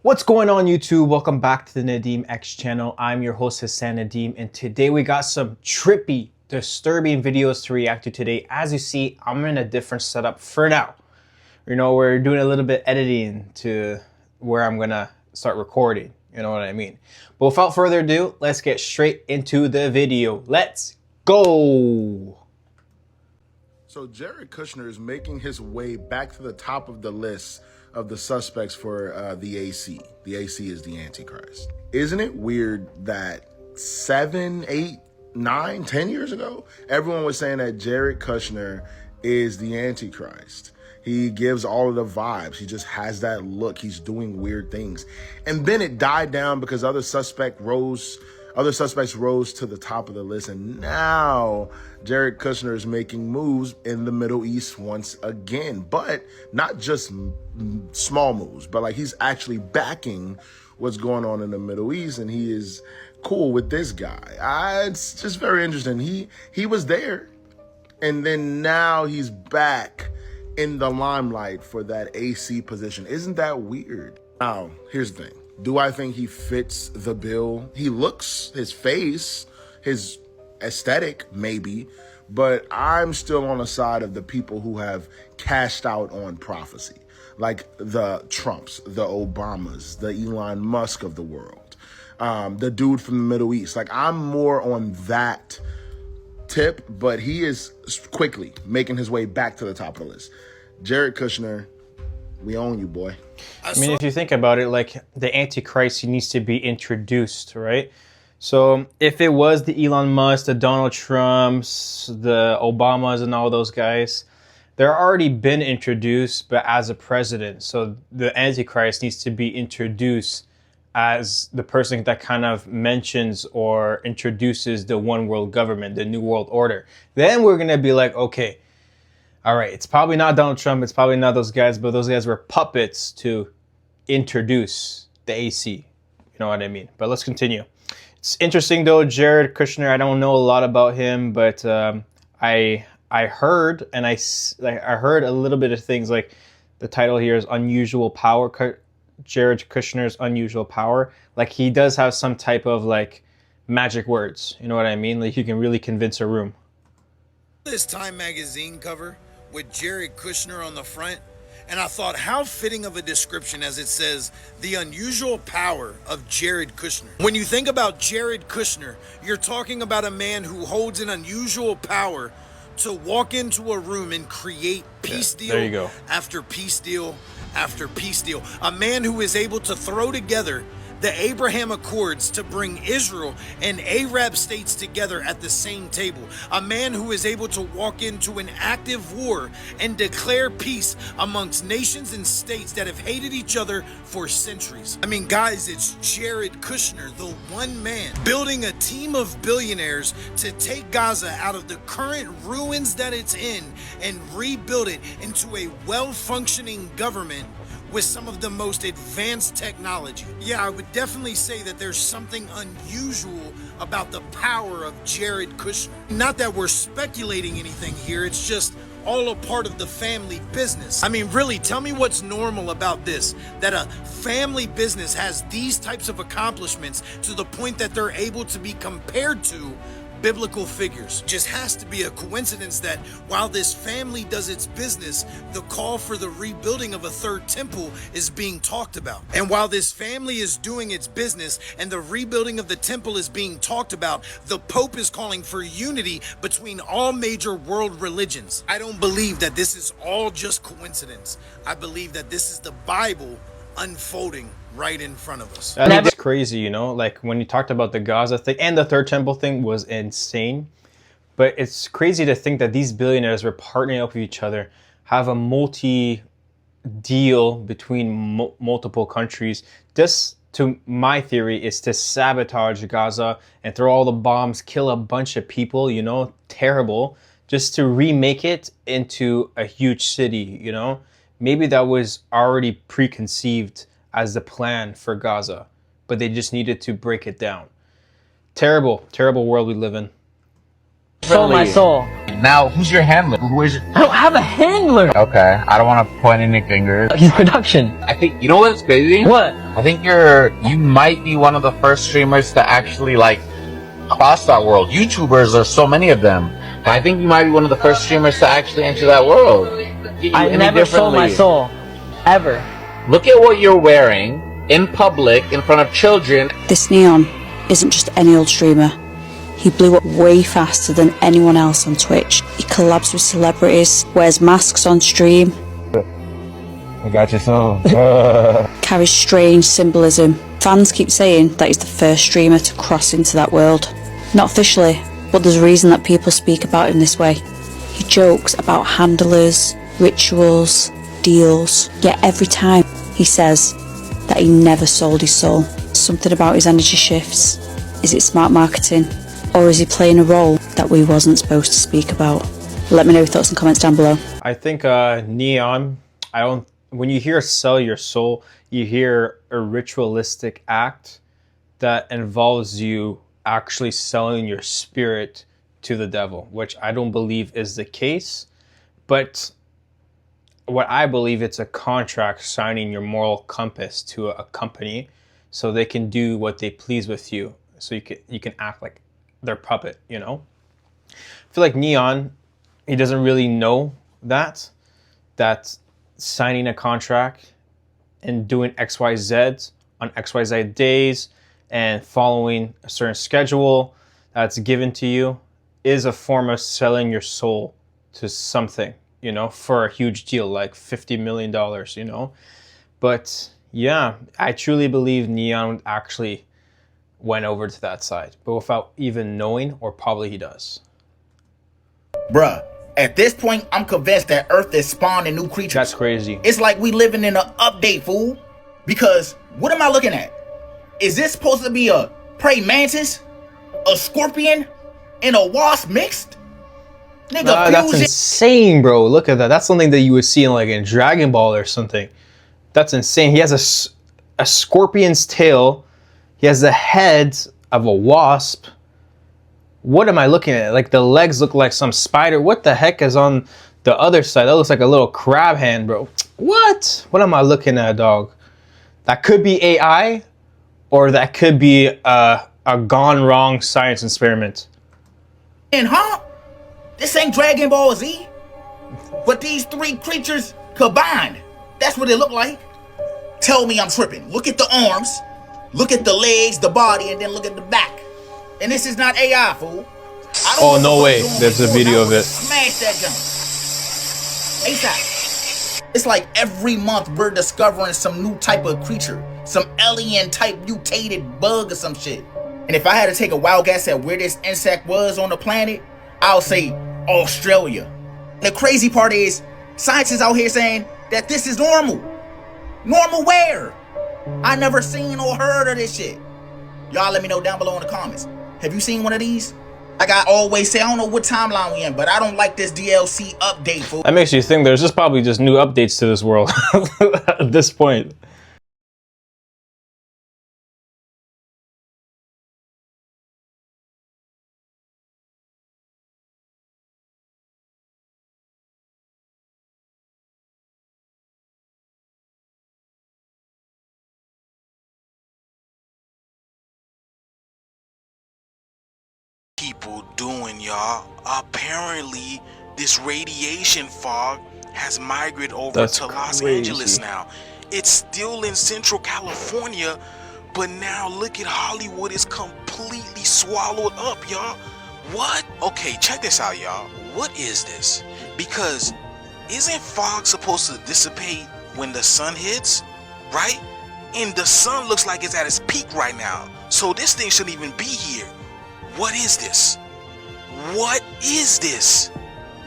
What's going on YouTube? Welcome back to the Nadeem X channel. I'm your host Hassan Nadeem, and today we got some trippy, disturbing videos to react to today. As you see, I'm in a different setup for now. You know, we're doing a little bit editing to where I'm gonna start recording. You know what I mean? But without further ado, let's get straight into the video. Let's go! So Jared Kushner is making his way back to the top of the list of the suspects for the AC. The AC is the Antichrist. Isn't it weird that 7, 8, 9, 10 years ago, everyone was saying that Jared Kushner is the Antichrist? He gives all of the vibes. He just has that look. He's doing weird things. And then it died down because other suspects rose to the top of the list. And now Jared Kushner is making moves in the Middle East once again, but not just small moves, but like he's actually backing what's going on in the Middle East, and he is cool with this guy. It's just very interesting. He was there, and then now he's back in the limelight for that AC position. Isn't that weird? Now, here's the thing. Do I think he fits the bill? He looks, his face, his aesthetic, maybe, but I'm still on the side of the people who have cashed out on prophecy, like the Trumps, the Obamas, the Elon Musk of the world, the dude from the Middle East. Like, I'm more on that tip, but he is quickly making his way back to the top of the list. Jared Kushner, we own you, boy. I mean, if you think about it, like the Antichrist, he needs to be introduced, right? So if it was the Elon Musk, the Donald Trumps, the Obamas, and all those guys, they're already been introduced, but as a president. So the Antichrist needs to be introduced as the person that kind of mentions or introduces the one world government, the new world order. Then we're gonna be like, okay, all right, it's probably not Donald Trump, it's probably not those guys, but those guys were puppets to introduce the AC. You know what I mean? But let's continue. It's interesting though, Jared Kushner, I don't know a lot about him, but I heard, and I heard a little bit of things, like the title here is Unusual Power, Jared Kushner's Unusual Power. Like he does have some type of like magic words, you know what I mean? Like you can really convince a room. This Time magazine cover with Jared Kushner on the front, and I thought how fitting of a description as it says the unusual power of Jared Kushner. When you think about Jared Kushner, you're talking about a man who holds an unusual power to walk into a room and create peace deal after peace deal after peace deal. A man who is able to throw together the Abraham Accords to bring Israel and Arab states together at the same table. A man who is able to walk into an active war and declare peace amongst nations and states that have hated each other for centuries. I mean, guys, it's Jared Kushner, the one man, building a team of billionaires to take Gaza out of the current ruins that it's in and rebuild it into a well-functioning government with some of the most advanced technology. Yeah, I would definitely say that there's something unusual about the power of Jared Kushner. Not that we're speculating anything here, it's just all a part of the family business. I mean, really, tell me what's normal about this, that a family business has these types of accomplishments to the point that they're able to be compared to biblical figures. Just has to be a coincidence that while this family does its business, the call for the rebuilding of a third temple is being talked about. And while this family is doing its business and the rebuilding of the temple is being talked about, the Pope is calling for unity between all major world religions. I don't believe that this is all just coincidence. I believe that this is the Bible unfolding right in front of us. That's crazy, you know, like when you talked about the Gaza thing and the third temple thing was insane. But it's crazy to think that these billionaires were partnering up with each other, have a multi-deal between multiple countries. This, to my theory, is to sabotage Gaza and throw all the bombs, kill a bunch of people, you know, terrible, just to remake it into a huge city, you know. Maybe that was already preconceived as the plan for Gaza, but they just needed to break it down. Terrible, terrible world we live in. Sold my soul. Now, who's your handler? Who is it? I don't have a handler. Okay, I don't want to point any fingers. He's production. I think, you know what's crazy? What? I think you might be one of the first streamers to actually, like, cross that world. YouTubers, there's so many of them. But I think you might be one of the first streamers to actually enter that world. I never sold my soul. Ever. Look at what you're wearing in public, in front of children. This Neon isn't just any old streamer. He blew up way faster than anyone else on Twitch. He collabs with celebrities, wears masks on stream, I got your soul. carries strange symbolism. Fans keep saying that he's the first streamer to cross into that world. Not officially, but there's a reason that people speak about him this way. He jokes about handlers, rituals, deals, yet every time he says that he never sold his soul. Something about his energy shifts. Is it smart marketing? Or is he playing a role that we wasn't supposed to speak about? Let me know your thoughts and comments down below. I think Neon, when you hear sell your soul, you hear a ritualistic act that involves you actually selling your spirit to the devil, which I don't believe is the case. But what I believe, it's a contract signing your moral compass to a company so they can do what they please with you. So you can act like their puppet, you know? I feel like Neon, he doesn't really know that signing a contract and doing XYZ on XYZ days and following a certain schedule that's given to you is a form of selling your soul to something, you know, for a huge deal like $50 million, you know? But yeah, I truly believe Neon actually went over to that side, but without even knowing, or probably he does. Bruh, at this point, I'm convinced that Earth is spawning new creatures. That's crazy. It's like we living in an update, fool. Because what am I looking at? Is this supposed to be a praying mantis, a scorpion, and a wasp mixed? Nigga, that's insane, bro. Look at that. That's something that you would see in Dragon Ball or something. That's insane. He has a scorpion's tail. He has the head of a wasp. What am I looking at? Like the legs look like some spider. What the heck is on the other side? That looks like a little crab hand, bro. What? What am I looking at, dog? That could be AI, or that could be a gone wrong science experiment. And this ain't Dragon Ball Z. But these three creatures combined, that's what it look like. Tell me I'm tripping. Look at the arms. Look at the legs, the body, and then look at the back. And this is not AI, fool. Oh, no way. There's a video of it. Smash that jump. ASAP. It's like every month we're discovering some new type of creature. Some alien type mutated bug or some shit. And if I had to take a wild guess at where this insect was on the planet, I'll say Australia. And the crazy part is, scientists out here saying that this is normal. Normal where? I never seen or heard of this shit. Y'all let me know down below in the comments. Have you seen one of these? Like I always say, I don't know what timeline we in, but I don't like this DLC update, fool. That makes you think there's just probably just new updates to this world at this point. People doing, y'all? Apparently this radiation fog has migrated over to Los Angeles now. It's still in Central California, but now look at Hollywood is completely swallowed up, y'all. What? Okay, check this out, y'all. What is this? Because isn't fog supposed to dissipate when the sun hits, right? And the sun looks like it's at its peak right now, so this thing shouldn't even be here. What is this? What is this?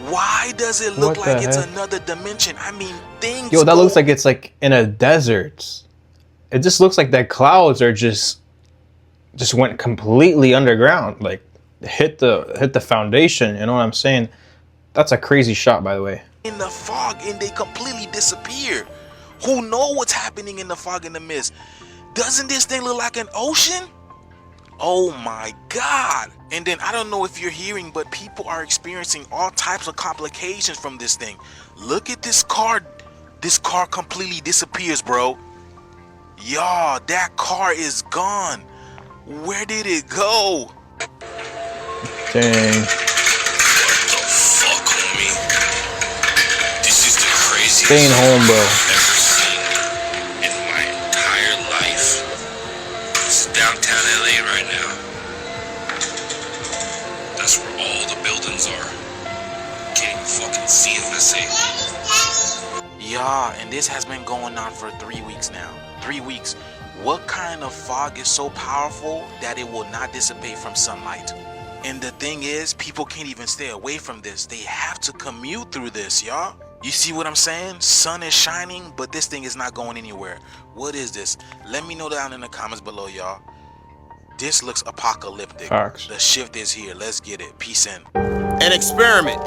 Why does it look like it's another dimension? I mean, things. Yo, that looks like it's like in a desert. It just looks like the clouds are just went completely underground, like hit the foundation. You know what I'm saying? That's a crazy shot, by the way. In the fog, and they completely disappear. Who know what's happening in the fog and the mist? Doesn't this thing look like an ocean? Oh my God. And then I don't know if you're hearing, but people are experiencing all types of complications from this thing. Look at this car. This car completely disappears, bro. Y'all, that car is gone. Where did it go? Dang. What the fuck, homie? This is the craziest Staying home, bro. I've ever seen in my entire life. It's downtown LA right now. That's where all the buildings are. Can't even fucking see if I say. Yeah, and this has been going on for 3 weeks now. 3 weeks. What kind of fog is so powerful that it will not dissipate from sunlight? And the thing is, people can't even stay away from this. They have to commute through this, y'all. You see what I'm saying? Sun is shining, but this thing is not going anywhere. What is this? Let me know down in the comments below, y'all. This looks apocalyptic. Facts. The shift is here. Let's get it. Peace in. An experiment.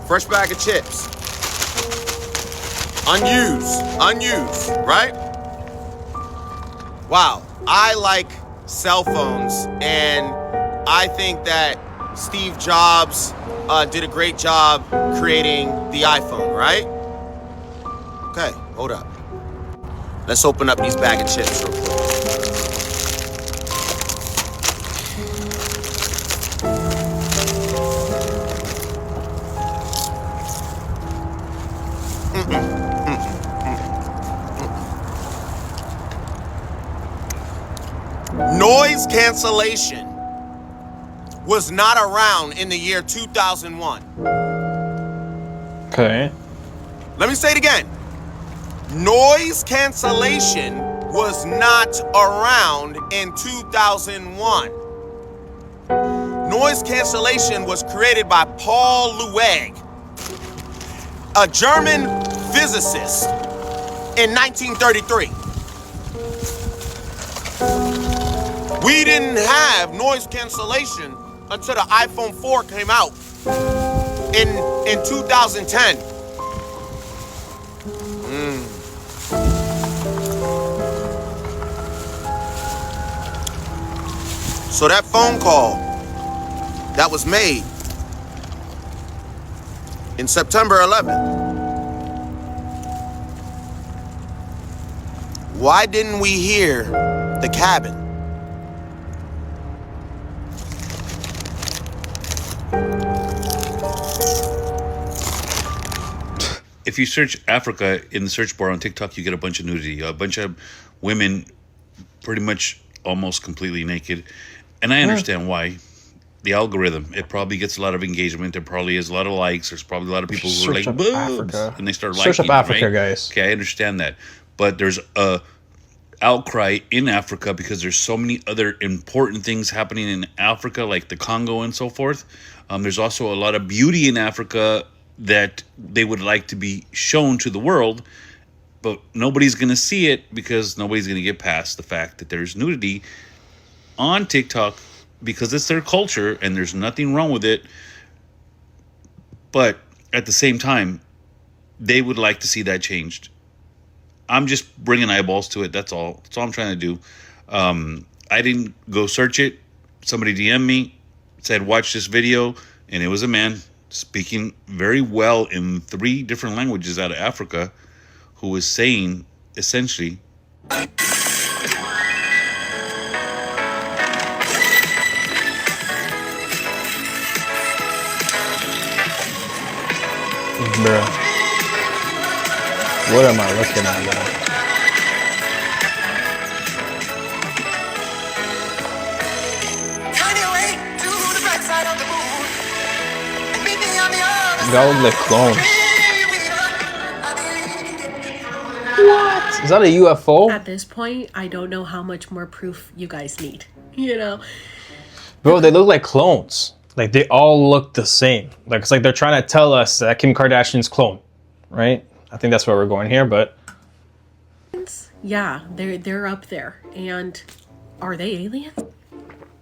Fresh bag of chips. Unused, right? Wow, I like cell phones, and I think that Steve Jobs did a great job creating the iPhone, right? Okay, hold up. Let's open up these bag of chips real quick. Noise cancellation was not around in the year 2001. Okay. Let me say it again. Noise cancellation was not around in 2001. Noise cancellation was created by Paul Leweg, a German physicist, in 1933. We didn't have noise cancellation until the iPhone 4 came out in 2010. So that phone call that was made in September 11th, why didn't we hear the cabin? If you search Africa in the search bar on TikTok, you get a bunch of nudity, a bunch of women pretty much almost completely naked. And I understand why. The algorithm, it probably gets a lot of engagement. There probably is a lot of likes. There's probably a lot of people who are like, boobs, and they start liking Search up Africa, right? guys. Okay, I understand that. But there's a outcry in Africa because there's so many other important things happening in Africa, like the Congo and so forth. There's also a lot of beauty in Africa that they would like to be shown to the world, but nobody's going to see it because nobody's going to get past the fact that there's nudity on TikTok because it's their culture and there's nothing wrong with it. But at the same time, they would like to see that changed. I'm just bringing eyeballs to it. That's all. That's all I'm trying to do. I didn't go search it. Somebody DM'd me, said, watch this video. And it was a man speaking very well in 3 different languages out of Africa who was saying, essentially, Bruh. What am I looking at, man? That look like clones. What? Is that a UFO? At this point, I don't know how much more proof you guys need. You know? Bro, they look like clones. Like, they all look the same. Like, it's like they're trying to tell us that Kim Kardashian's clone, right? I think that's where we're going here, but... Yeah, they're up there. And are they aliens?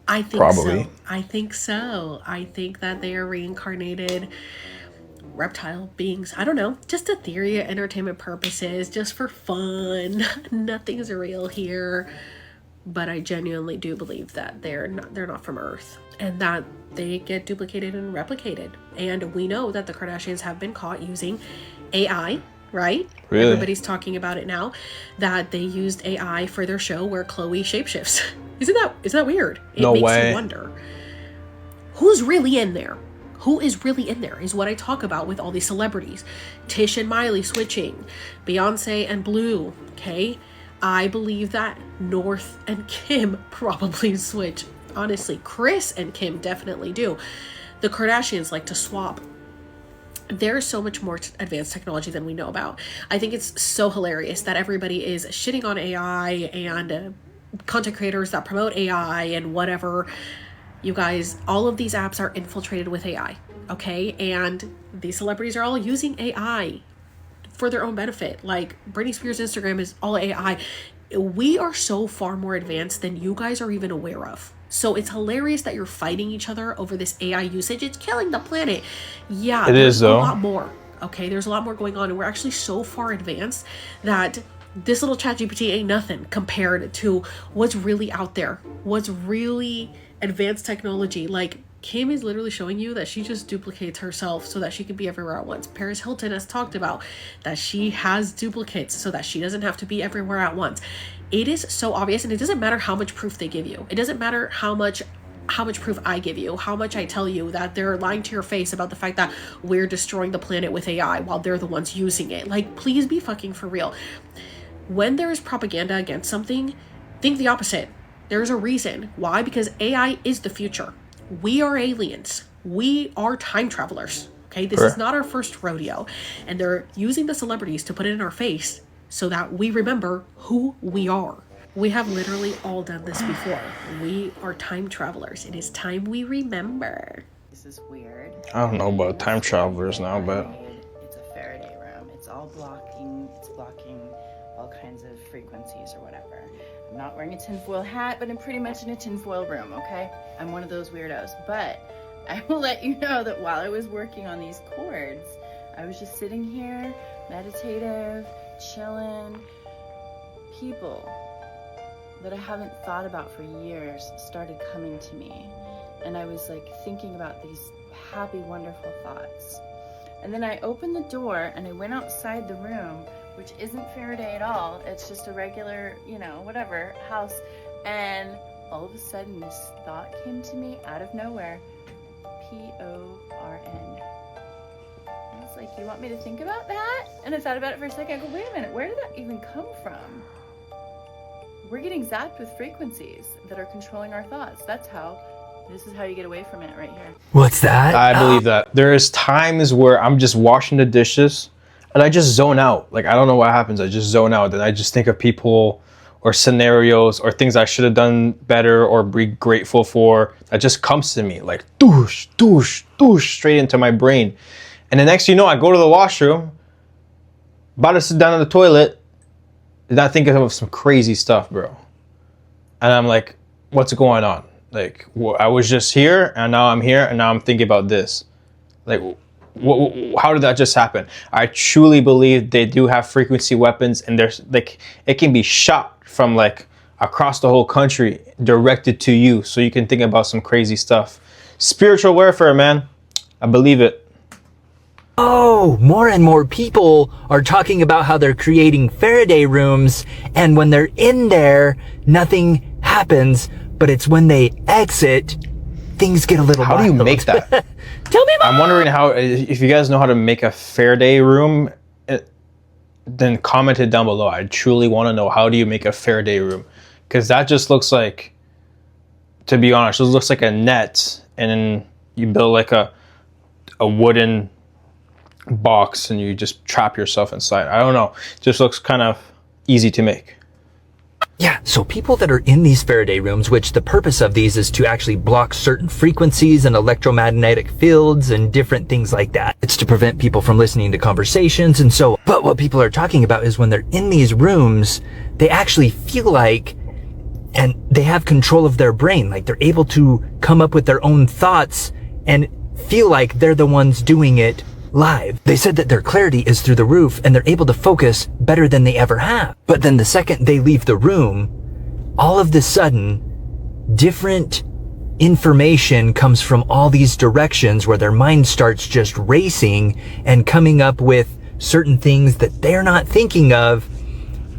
I think Probably. so. I think so. I think that they are reincarnated reptile beings. I don't know. Just a theory of entertainment purposes, just for fun. Nothing's real here. but I genuinely do believe that they're not from Earth, and that they get duplicated and replicated. And we know that the Kardashians have been caught using AI, right? Really? Everybody's talking about it now, that they used AI for their show where Khloe shapeshifts. Isn't that weird? It No makes way. you wonder who's really in there. Who is really in there is what I talk about with all these celebrities. Tish and Miley switching, Beyonce and Blue, okay? I believe that North and Kim probably switch. Honestly, Kris and Kim definitely do. The Kardashians like to swap. There's so much more advanced technology than we know about. I think it's so hilarious that everybody is shitting on AI and content creators that promote AI and whatever. You guys, all of these apps are infiltrated with AI, okay? And these celebrities are all using AI for their own benefit. Like Britney Spears' Instagram is all AI. We are so far more advanced than you guys are even aware of. So it's hilarious that you're fighting each other over this AI usage. It's killing the planet. Yeah, there's a lot more. Okay, there's a lot more going on, and we're actually so far advanced that this little ChatGPT ain't nothing compared to what's really out there. What's really advanced technology. Like Kim is literally showing you that she just duplicates herself so that she can be everywhere at once. Paris Hilton has talked about that she has duplicates so that she doesn't have to be everywhere at once. It is so obvious, and it doesn't matter how much proof they give you. It doesn't matter how much proof I give you, how much I tell you that they're lying to your face about the fact that we're destroying the planet with AI while they're the ones using it. Like, please be fucking for real. When there is propaganda against something, think the opposite. There's a reason. Why? Because AI is the future. We are aliens. We are time travelers. Okay, this is not our first rodeo. And they're using the celebrities to put it in our face so that we remember who we are. We have literally all done this before. We are time travelers. It is time we remember. This is weird. I don't know about time travelers now, but It's a Faraday room. It's all blocking. It's blocking all kinds of frequencies or whatever. I'm not wearing a tinfoil hat, but I'm pretty much in a tinfoil room, okay? I'm one of those weirdos. But I will let you know that while I was working on these chords, I was just sitting here, meditative, chilling. People that I haven't thought about for years started coming to me. And I was like thinking about these happy, wonderful thoughts. And then I opened the door and I went outside the room, which isn't Faraday at all. It's just a regular, whatever, house. And all of a sudden this thought came to me out of nowhere. PORN. I was like, you want me to think about that? And I thought about it for a second. I go, wait a minute, where did that even come from? We're getting zapped with frequencies that are controlling our thoughts. This is how you get away from it right here. What's that? I believe that. There's times where I'm just washing the dishes and I just zone out. Like, I don't know what happens. I just zone out. And I just think of people or scenarios or things I should have done better or be grateful for. That just comes to me like doosh, doosh, doosh, straight into my brain. And the next thing you know, I go to the washroom, about to sit down on the toilet, and I think of some crazy stuff, bro. And I'm like, what's going on? Like, I was just here, and now I'm here, and now I'm thinking about this. Like, how did that just happen? I truly believe they do have frequency weapons, and there's like, it can be shot from like across the whole country, directed to you, so you can think about some crazy stuff. Spiritual warfare, man. I believe it. Oh, more and more people are talking about how they're creating Faraday rooms, and when they're in there, nothing happens, but it's when they exit, things get a little How do you make that? Tell me more! I'm wondering how, if you guys know how to make a Faraday room, then comment it down below. I truly want to know, how do you make a Faraday room? Because that just looks like, to be honest, it looks like a net, and then you build like a wooden box and you just trap yourself inside. I don't know. It just looks kind of easy to make. Yeah, so people that are in these Faraday rooms, which the purpose of these is to actually block certain frequencies and electromagnetic fields and different things like that. It's to prevent people from listening to conversations and so. But what people are talking about is when they're in these rooms, they actually feel like, and they have control of their brain, like they're able to come up with their own thoughts and feel like they're the ones doing it live. They said that their clarity is through the roof and they're able to focus better than they ever have. But then the second they leave the room, all of the sudden, different information comes from all these directions where their mind starts just racing and coming up with certain things that they're not thinking of.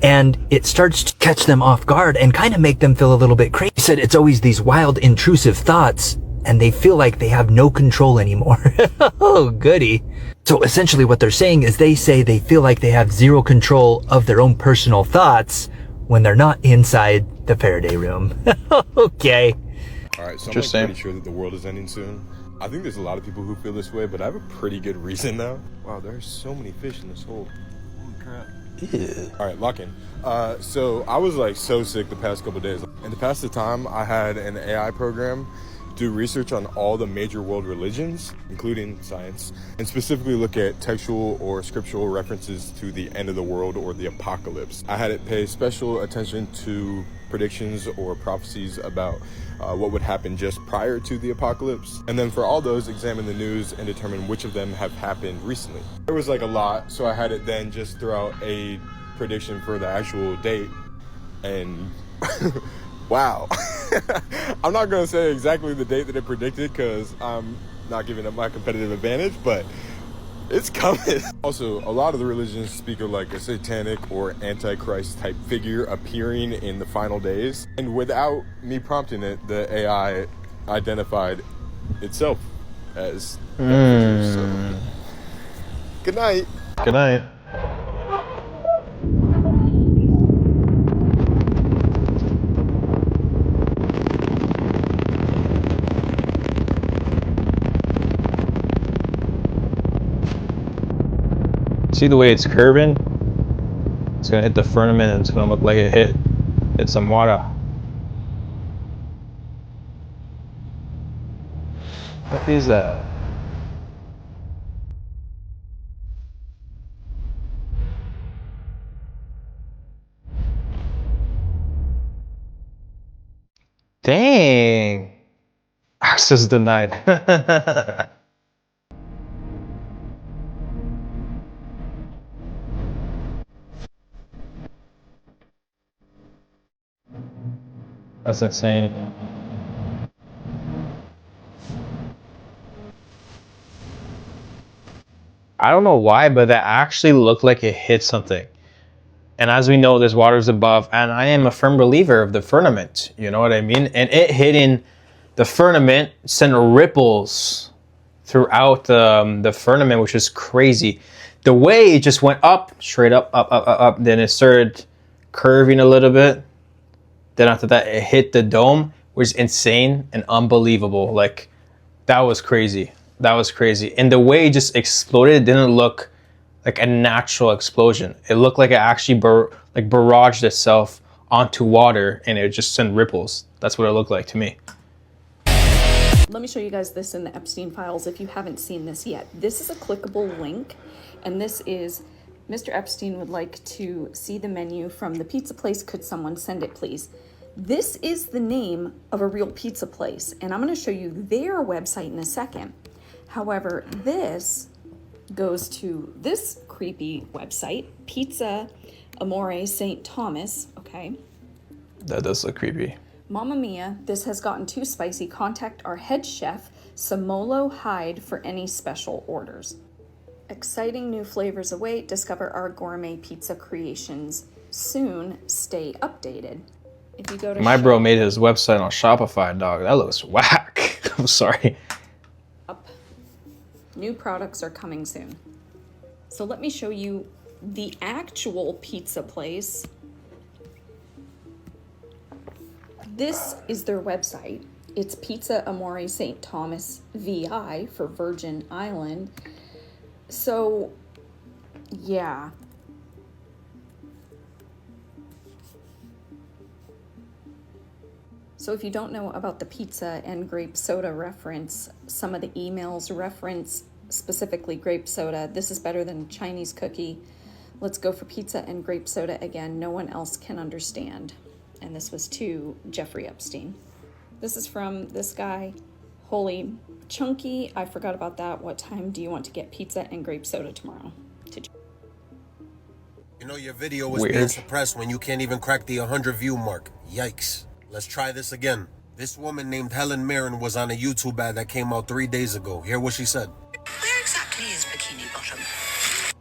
And it starts to catch them off guard and kind of make them feel a little bit crazy. He said it's always these wild, intrusive thoughts, and they feel like they have no control anymore. Oh, goody. So essentially what they're saying is they say they feel like they have zero control of their own personal thoughts when they're not inside the Faraday room. Okay. All right, so I'm pretty sure that the world is ending soon. I think there's a lot of people who feel this way, but I have a pretty good reason now. Wow, there are so many fish in this hole. Holy crap. Yeah. All right, lock in. So I was like so sick the past couple of days. And to pass the time, I had an AI program do research on all the major world religions, including science, and specifically look at textual or scriptural references to the end of the world or the apocalypse. I had it pay special attention to predictions or prophecies about what would happen just prior to the apocalypse. And then for all those, examine the news and determine which of them have happened recently. There was like a lot, so I had it then just throw out a prediction for the actual date. And wow. I'm not going to say exactly the date that it predicted because I'm not giving up my competitive advantage, but it's coming. Also, a lot of the religions speak of like a satanic or antichrist type figure appearing in the final days. And without me prompting it, the AI identified itself as that figure. So, good night. Good night. See the way it's curving? It's gonna hit the firmament and it's gonna look like it hit some water. What is that? Dang! Access denied. That's insane. I don't know why, but that actually looked like it hit something. And as we know, there's waters above, and I am a firm believer of the firmament. You know what I mean? And it hitting the firmament sent ripples throughout the firmament, which is crazy. The way it just went up, straight up, up. Then it started curving a little bit. Then after that, it hit the dome, which is insane and unbelievable. Like, that was crazy. That was crazy. And the way it just exploded, it didn't look like a natural explosion. It looked like it actually barraged itself onto water and it just sent ripples. That's what it looked like to me. Let me show you guys this in the Epstein files if you haven't seen this yet. This is a clickable link, and this is Mr. Epstein would like to see the menu from the pizza place. Could someone send it, please? This is the name of a real pizza place, and I'm going to show you their website in a second. However, this goes to this creepy website, Pizza Amore St. Thomas, okay? That does look creepy. Mamma mia, this has gotten too spicy. Contact our head chef, Samolo Hyde, for any special orders. Exciting new flavors await. Discover our gourmet pizza creations soon. Stay updated. If you go to my bro made his website on Shopify, dog. That looks whack. I'm sorry. New products are coming soon. So let me show you the actual pizza place. This is their website. It's Pizza Amore St. Thomas VI for Virgin Island. So, yeah. So if you don't know about the pizza and grape soda reference, some of the emails reference specifically grape soda. This is better than Chinese cookie. Let's go for pizza and grape soda again. No one else can understand. And this was to Jeffrey Epstein. This is from this guy. Holy Chunky, I forgot about that. What time do you want to get pizza and grape soda tomorrow? You know your video was being suppressed when you can't even crack the 100 view mark. Yikes. Let's try this again. This woman named Helen Mirren was on a YouTube ad that came out 3 days ago. Hear what she said. Where exactly is Bikini Bottom?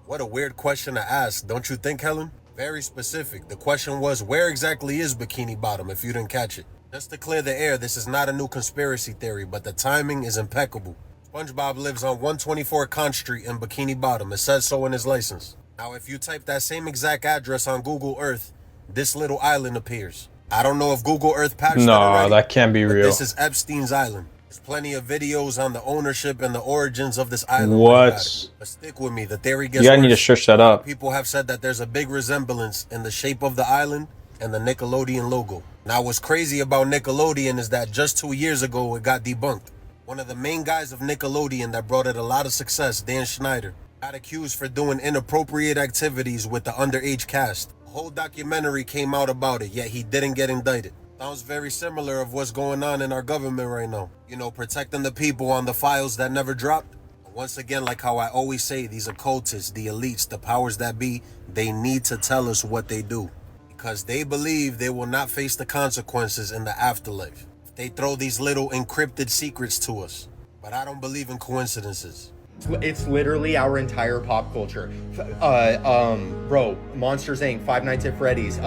What a weird question to ask, don't you think, Helen? Very specific. The question was, where exactly is Bikini Bottom, if you didn't catch it? Just to clear the air, this is not a new conspiracy theory, but the timing is impeccable. SpongeBob lives on 124 Conch Street in Bikini Bottom. It says so in his license. Now, if you type that same exact address on Google Earth, this little island appears. I don't know if Google Earth patched it already, that can't be but real. this is Epstein's Island. There's plenty of videos on the ownership and the origins of this island. What? But stick with me, the theory gets You gotta need to worse. search that up. People have said that there's a big resemblance in the shape of the island and the Nickelodeon logo. Now, what's crazy about Nickelodeon is that just 2 years ago, it got debunked. One of the main guys of Nickelodeon that brought it a lot of success, Dan Schneider, got accused for doing inappropriate activities with the underage cast. A whole documentary came out about it, yet he didn't get indicted. Sounds very similar of what's going on in our government right now. You know, protecting the people on the files that never dropped. Once again, like how I always say, these occultists, the elites, the powers that be, they need to tell us what they do. Because they believe they will not face the consequences in the afterlife. They throw these little encrypted secrets to us. But I don't believe in coincidences. It's literally our entire pop culture. Bro, Monsters Inc., Five Nights at Freddy's,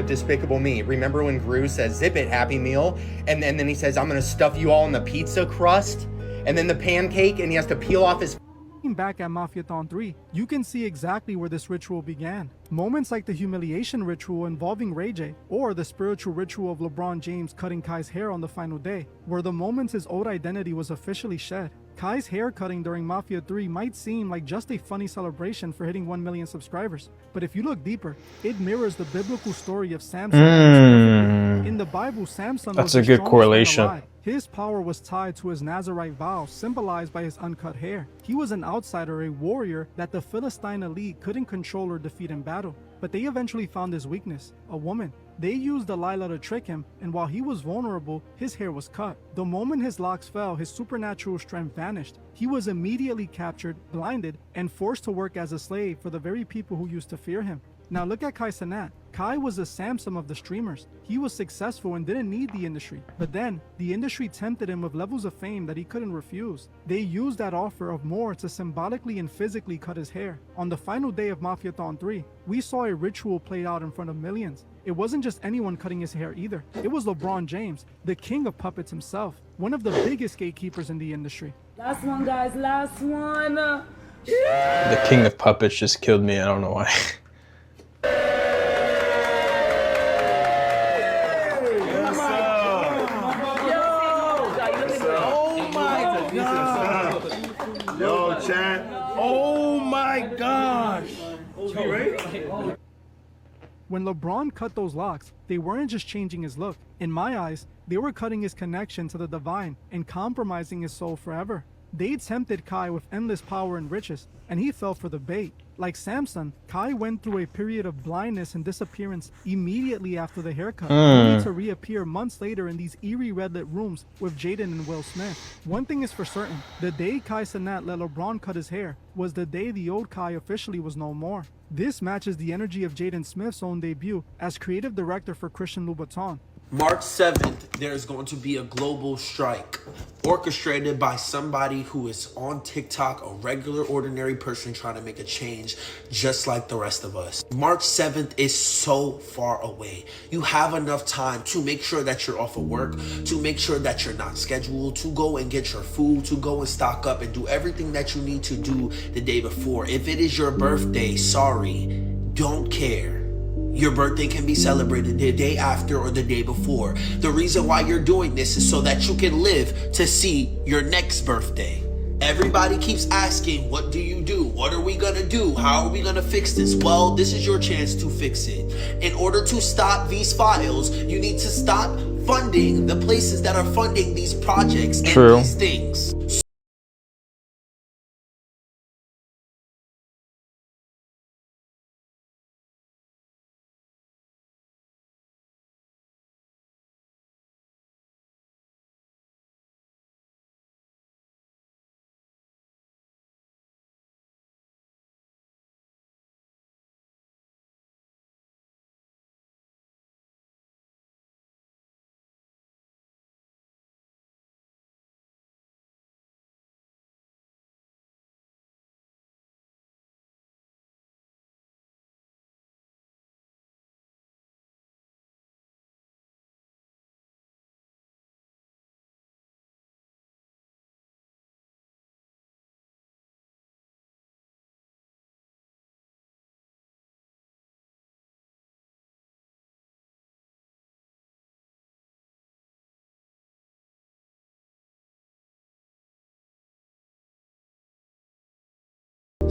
Despicable Me. Remember when Gru says, "Zip it, Happy Meal," and then he says, "I'm gonna stuff you all in the pizza crust," and then the pancake, and he has to peel off his. Looking back at Mafiathon 3, you can see exactly where this ritual began. Moments like the humiliation ritual involving Ray J, or the spiritual ritual of LeBron James cutting Kai's hair on the final day, were the moments his old identity was officially shed. Kai's hair cutting during Mafia 3 might seem like just a funny celebration for hitting 1 million subscribers, but if you look deeper, it mirrors the biblical story of Samson. In the Bible, Samson That's was a the good strongest correlation. man alive. His power was tied to his Nazirite vow, symbolized by his uncut hair. He was an outsider, a warrior that the Philistine elite couldn't control or defeat in battle. But they eventually found his weakness, a woman. They used Delilah to trick him, and while he was vulnerable, his hair was cut. The moment his locks fell, his supernatural strength vanished. He was immediately captured, blinded, and forced to work as a slave for the very people who used to fear him. Now look at Kai Cenat. Kai was a Samson of the streamers. He was successful and didn't need the industry. But then, the industry tempted him with levels of fame that he couldn't refuse. They used that offer of more to symbolically and physically cut his hair. On the final day of Mafiathon 3, we saw a ritual played out in front of millions. It wasn't just anyone cutting his hair either. It was LeBron James, the king of puppets himself, one of the biggest gatekeepers in the industry. Last one, guys, last one. The king of puppets just killed me. I don't know why. Yo, chat. Oh my gosh. When LeBron cut those locks, they weren't just changing his look. In my eyes, they were cutting his connection to the divine and compromising his soul forever. They tempted Kai with endless power and riches, and he fell for the bait. Like Samson, Kai went through a period of blindness and disappearance immediately after the haircut, only to reappear months later in these eerie red-lit rooms with Jaden and Will Smith. One thing is for certain, the day Kai Cenat let LeBron cut his hair was the day the old Kai officially was no more. This matches the energy of Jaden Smith's own debut as creative director for Christian Louboutin. March 7th, there's going to be a global strike orchestrated by somebody who is on TikTok, a regular, ordinary person trying to make a change just like the rest of us. March 7th is so far away. You have enough time to make sure that you're off of work, to make sure that you're not scheduled, to go and get your food, to go and stock up and do everything that you need to do the day before. If it is your birthday, sorry, don't care. Your birthday can be celebrated the day after or the day before. The reason why you're doing this is so that you can live to see your next birthday. Everybody keeps asking, what do you do? What are we gonna do? How are we gonna fix this? Well, this is your chance to fix it. In order to stop these files, you need to stop funding the places that are funding these projects and these things.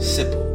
Simple.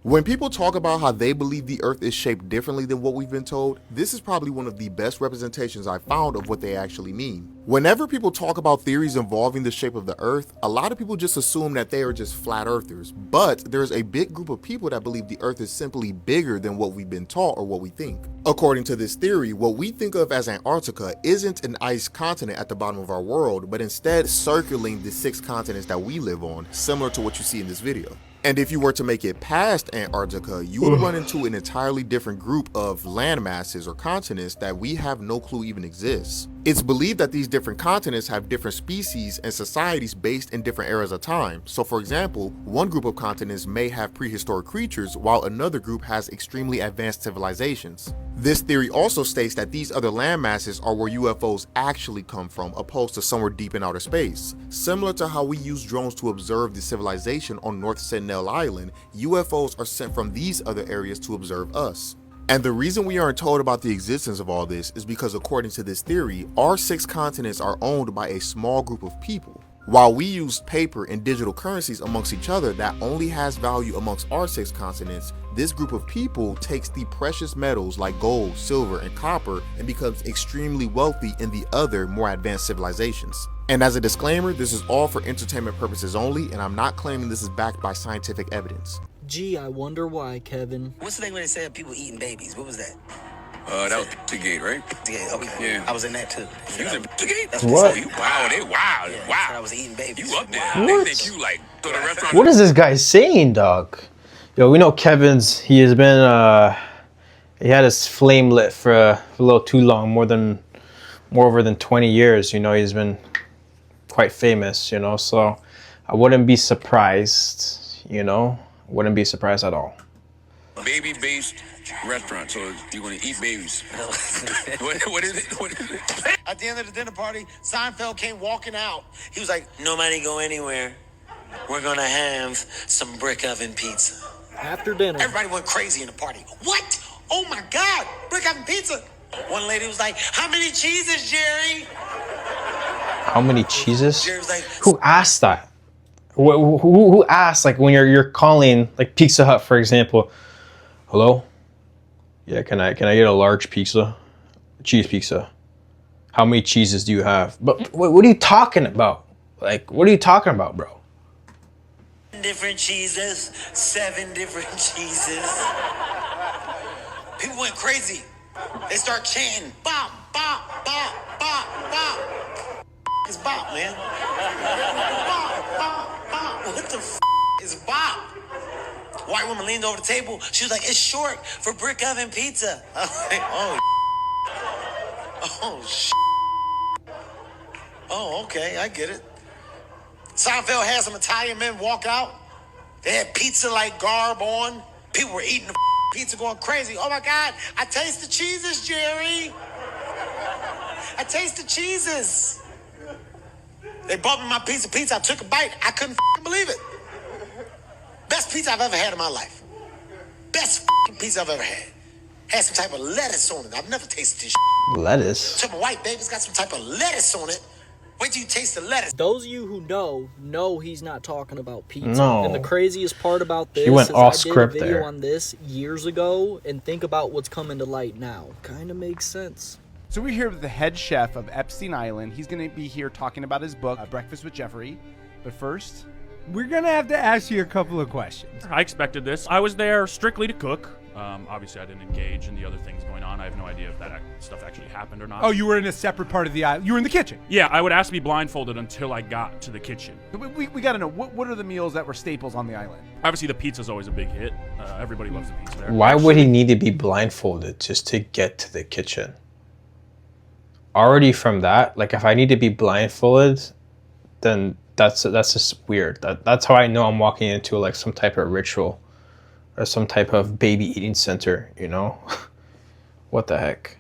When people talk about how they believe the earth is shaped differently than what we've been told, this is probably one of the best representations I've found of what they actually mean. Whenever people talk about theories involving the shape of the earth, a lot of people just assume that they are just flat earthers, but there's a big group of people that believe the earth is simply bigger than what we've been taught or what we think. According to this theory, what we think of as Antarctica isn't an ice continent at the bottom of our world, but instead circling the 6 continents that we live on, similar to what you see in this video. And if you were to make it past Antarctica, you would run into an entirely different group of land masses or continents that we have no clue even exists. It's believed that these different continents have different species and societies based in different eras of time. So for example, one group of continents may have prehistoric creatures while another group has extremely advanced civilizations. This theory also states that these other land masses are where UFOs actually come from, opposed to somewhere deep in outer space. Similar to how we use drones to observe the civilization on North Sentinel Island, UFOs are sent from these other areas to observe us. And the reason we aren't told about the existence of all this is because according to this theory, our 6 continents are owned by a small group of people. While we use paper and digital currencies amongst each other that only has value amongst our 6 continents, this group of people takes the precious metals like gold, silver, and copper and becomes extremely wealthy in the other, more advanced civilizations. And as a disclaimer, this is all for entertainment purposes only, and I'm not claiming this is backed by scientific evidence. Gee, I wonder why, Kevin. What's the thing when they said people eating babies? What was that? That was Pizzagate, right? Pizzagate, okay. Yeah. I was in that too. You was in Pizzagate? That's What? You wow, they wild. Yeah, Wow. I was eating babies. You up there. What? They think you like go to restaurant. What is this guy saying, dog? Yo, we know Kevin's, he has been, he had his flame lit for a little too long, more over than 20 years, you know, he's been quite famous, you know, so I wouldn't be surprised, you know, wouldn't be surprised at all. Baby-based restaurant, so you're gonna eat babies. What is it? What is it? At the end of the dinner party, Seinfeld came walking out. He was like, nobody go anywhere. We're gonna have some brick oven pizza. After dinner. Everybody went crazy in the party. What? Oh my God, brick oven pizza. One lady was like, how many cheeses, Jerry? How many cheeses? Jerry was like, Who asked that? Who asked, like, when you're calling, like, Pizza Hut, for example, hello? Yeah, can I get a large pizza? Cheese pizza. How many cheeses do you have? But what are you talking about? Like, what are you talking about, bro? different cheeses, 7 different cheeses. People went crazy. They start chanting, bop, bop, bop, bop, bop. It's bop, man. Bop, bop, bop. What the is bop? White woman leaned over the table. She was like, it's short for brick oven pizza. I was like, oh, okay, I get it. Seinfeld had some Italian men walk out. They had pizza-like garb on. People were eating the pizza, going crazy. Oh my God, I taste the cheeses, Jerry. I taste the cheeses. They brought me my piece of pizza. I took a bite. I couldn't believe it. Best pizza I've ever had in my life. Best pizza I've ever had. Had some type of lettuce on it. I've never tasted this. Lettuce? Some white baby's got some type of lettuce on it. Wait till you taste the lettuce. Those of you who know he's not talking about pizza. No. And the craziest part about this He went is off I did script a video there. on this years ago, and think about what's coming to light now. Kind of makes sense. So we're here with the head chef of Epstein Island. He's going to be here talking about his book, Breakfast with Jeffrey. But first, we're going to have to ask you a couple of questions. I expected this. I was there strictly to cook. Obviously, I didn't engage in the other things going on. I have no idea if that stuff actually happened or not. Oh, you were in a separate part of the island. You were in the kitchen. Yeah, I would ask to be blindfolded until I got to the kitchen. We got to know, what are the meals that were staples on the island? Obviously, the pizza's always a big hit. Everybody loves the pizza there. Why would he need to be blindfolded just to get to the kitchen? Already from that, like if I need to be blindfolded, then that's just weird. That's how I know I'm walking into like some type of ritual or some type of baby eating center, you know? What the heck?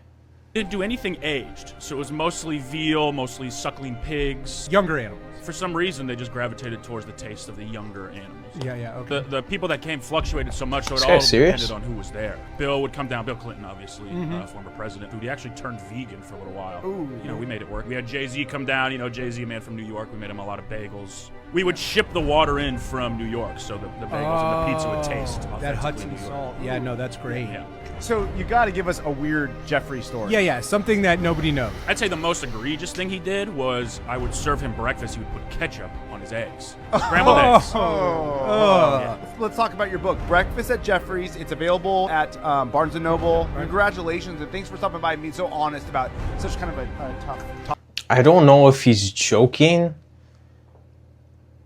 Didn't do anything aged, so it was mostly veal, mostly suckling pigs. Younger animals. For some reason, they just gravitated towards the taste of the younger animals. Yeah, okay. The people that came fluctuated so much, so it This guy's all serious? depended on who was there. Bill would come down, Bill Clinton, obviously, former president, who he actually turned vegan for a little while. We made it work. We had Jay-Z come down, Jay-Z, a man from New York. We made him a lot of bagels. We would ship the water in from New York, so the bagels and the pizza would taste that authentically Hudson New York. salt. Yeah, no, that's great. Yeah. So you got to give us a weird Jeffrey story. Yeah, something that nobody knows. I'd say the most egregious thing he did was I would serve him breakfast. He would put ketchup on his eggs. Scrambled eggs. Yeah. Let's talk about your book, Breakfast at Jeffrey's. It's available at Barnes & Noble. Congratulations, and thanks for stopping by and being so honest about such kind of a tough topic. I don't know if he's joking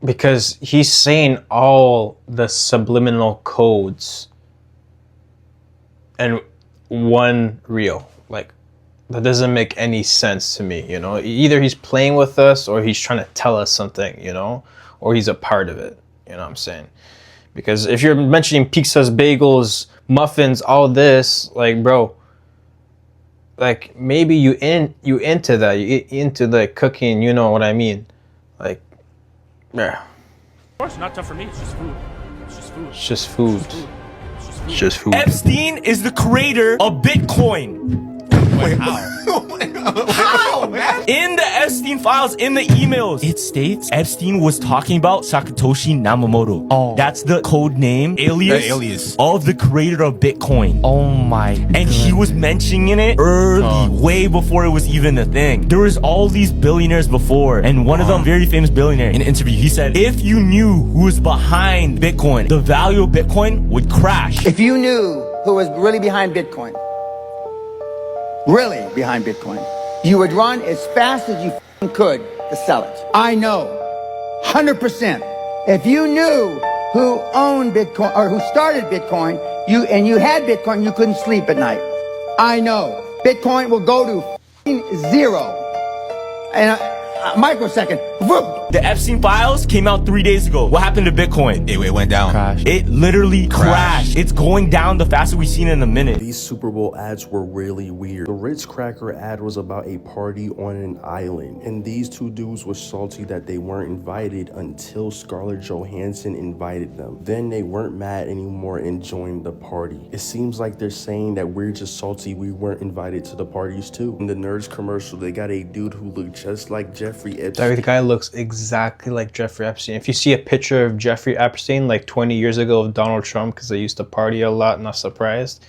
because he's saying all the subliminal codes and one reel. Like, that doesn't make any sense to me, Either he's playing with us or he's trying to tell us something, or he's a part of it, you know what I'm saying? Because if you're mentioning pizzas, bagels, muffins, all this, like, bro, like, maybe you into that, you into the cooking, you know what I mean? Like, yeah. Of course, not tough for me. It's just food. It's just food. It's just food. It's just food. Epstein is the creator of Bitcoin. Wait, how? How, man? In the Epstein files, in the emails, it states Epstein was talking about Satoshi Nakamoto. Oh. That's the code name, alias of the creator of Bitcoin. Oh my God. And he was mentioning it early, way before it was even a thing. There was all these billionaires before, and one of them, very famous billionaire, in an interview, he said, if you knew who was behind Bitcoin, the value of Bitcoin would crash. If you knew who was really behind Bitcoin, you would run as fast as you could to sell it. I know, 100%. If you knew who owned Bitcoin or who started Bitcoin, you had Bitcoin, you couldn't sleep at night. I know. Bitcoin will go to zero in a microsecond. Whoop. The Epstein files came out 3 days ago. What happened to Bitcoin? It went down. Crashed. It literally crashed. It's going down the fastest we've seen in a minute. These Super Bowl ads were really weird. The Ritz Cracker ad was about a party on an island, and these two dudes were salty that they weren't invited until Scarlett Johansson invited them. Then they weren't mad anymore and joined the party. It seems like they're saying that we're just salty we weren't invited to the parties too. In the Nerds commercial, they got a dude who looked just like Jeffrey Epstein. The guy looks exactly like Jeffrey Epstein. If you see a picture of Jeffrey Epstein like 20 years ago of Donald Trump, because they used to party a lot, not surprised,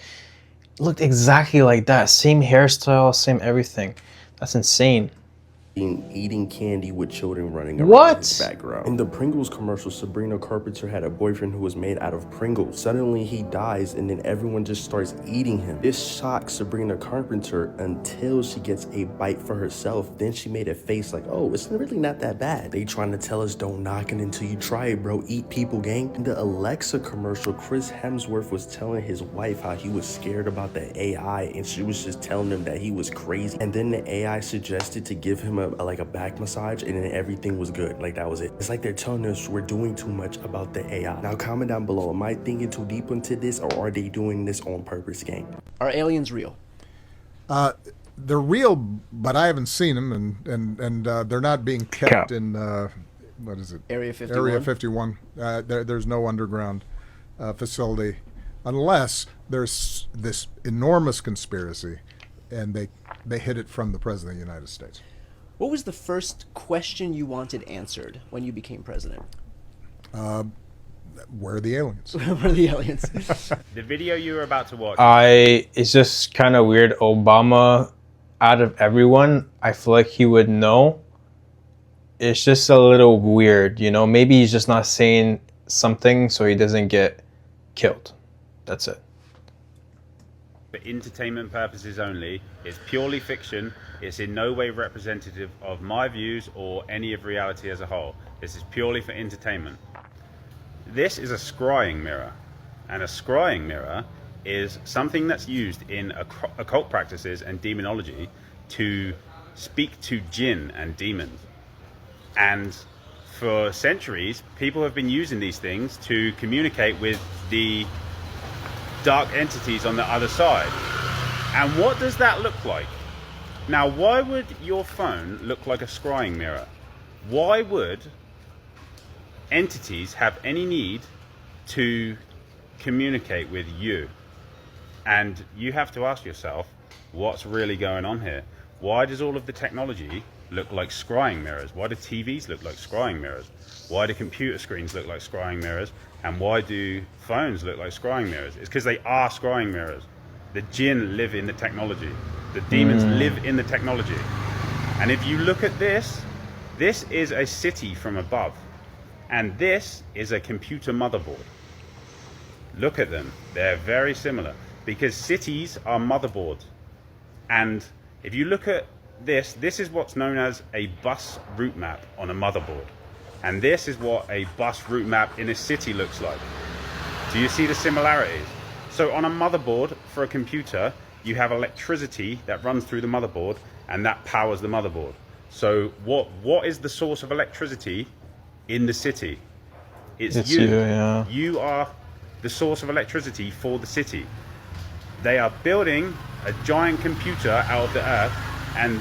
it looked exactly like that. Same hairstyle, same everything. That's insane. Eating candy with children running around What? in his background. In the Pringles commercial, Sabrina Carpenter had a boyfriend who was made out of Pringles. Suddenly he dies and then everyone just starts eating him. This shocks Sabrina Carpenter until she gets a bite for herself. Then she made a face like, oh, it's really not that bad. They trying to tell us don't knock it until you try it, bro. Eat people, gang. In the Alexa commercial, Chris Hemsworth was telling his wife how he was scared about the AI and she was just telling him that he was crazy. And then the AI suggested to give him a back massage and then everything was good. Like, that was it. It's like they're telling us we're doing too much about the AI. Now comment down below, am I thinking too deep into this or are they doing this on purpose, gang? Are aliens real? They're real, but I haven't seen them, and they're not being kept in what is it? Area 51. Area 51. There's no underground facility, unless there's this enormous conspiracy, and they hid it from the President of the United States. What was the first question you wanted answered when you became president? Where are the aliens? Where are the aliens? The video you were about to watch. It's just kind of weird. Obama, out of everyone, I feel like he would know. It's just a little weird, Maybe he's just not saying something so he doesn't get killed. That's it. For entertainment purposes only. It's purely fiction. It's in no way representative of my views or any of reality as a whole. This is purely for entertainment. This is a scrying mirror, and a scrying mirror is something that's used in occult practices and demonology to speak to jinn and demons. And for centuries, people have been using these things to communicate with the dark entities on the other side. And what does that look like? Now, why would your phone look like a scrying mirror? Why would entities have any need to communicate with you? And you have to ask yourself, what's really going on here? Why does all of the technology look like scrying mirrors? Why do TVs look like scrying mirrors? Why do computer screens look like scrying mirrors? And why do phones look like scrying mirrors? It's because they are scrying mirrors. The jinn live in the technology. The demons live in the technology. And if you look at this, this is a city from above. And this is a computer motherboard. Look at them. They're very similar. Because cities are motherboards. And if you look at this is what's known as a bus route map on a motherboard. And this is what a bus route map in a city looks like. Do you see the similarities? So on a motherboard for a computer, you have electricity that runs through the motherboard and that powers the motherboard. So what is the source of electricity in the city? It's you. Yeah. You are the source of electricity for the city. They are building a giant computer out of the earth, and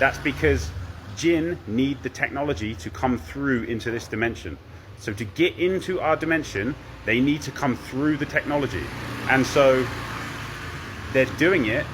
that's because jinn need the technology to come through into this dimension. So to get into our dimension, they need to come through the technology. And so they're doing it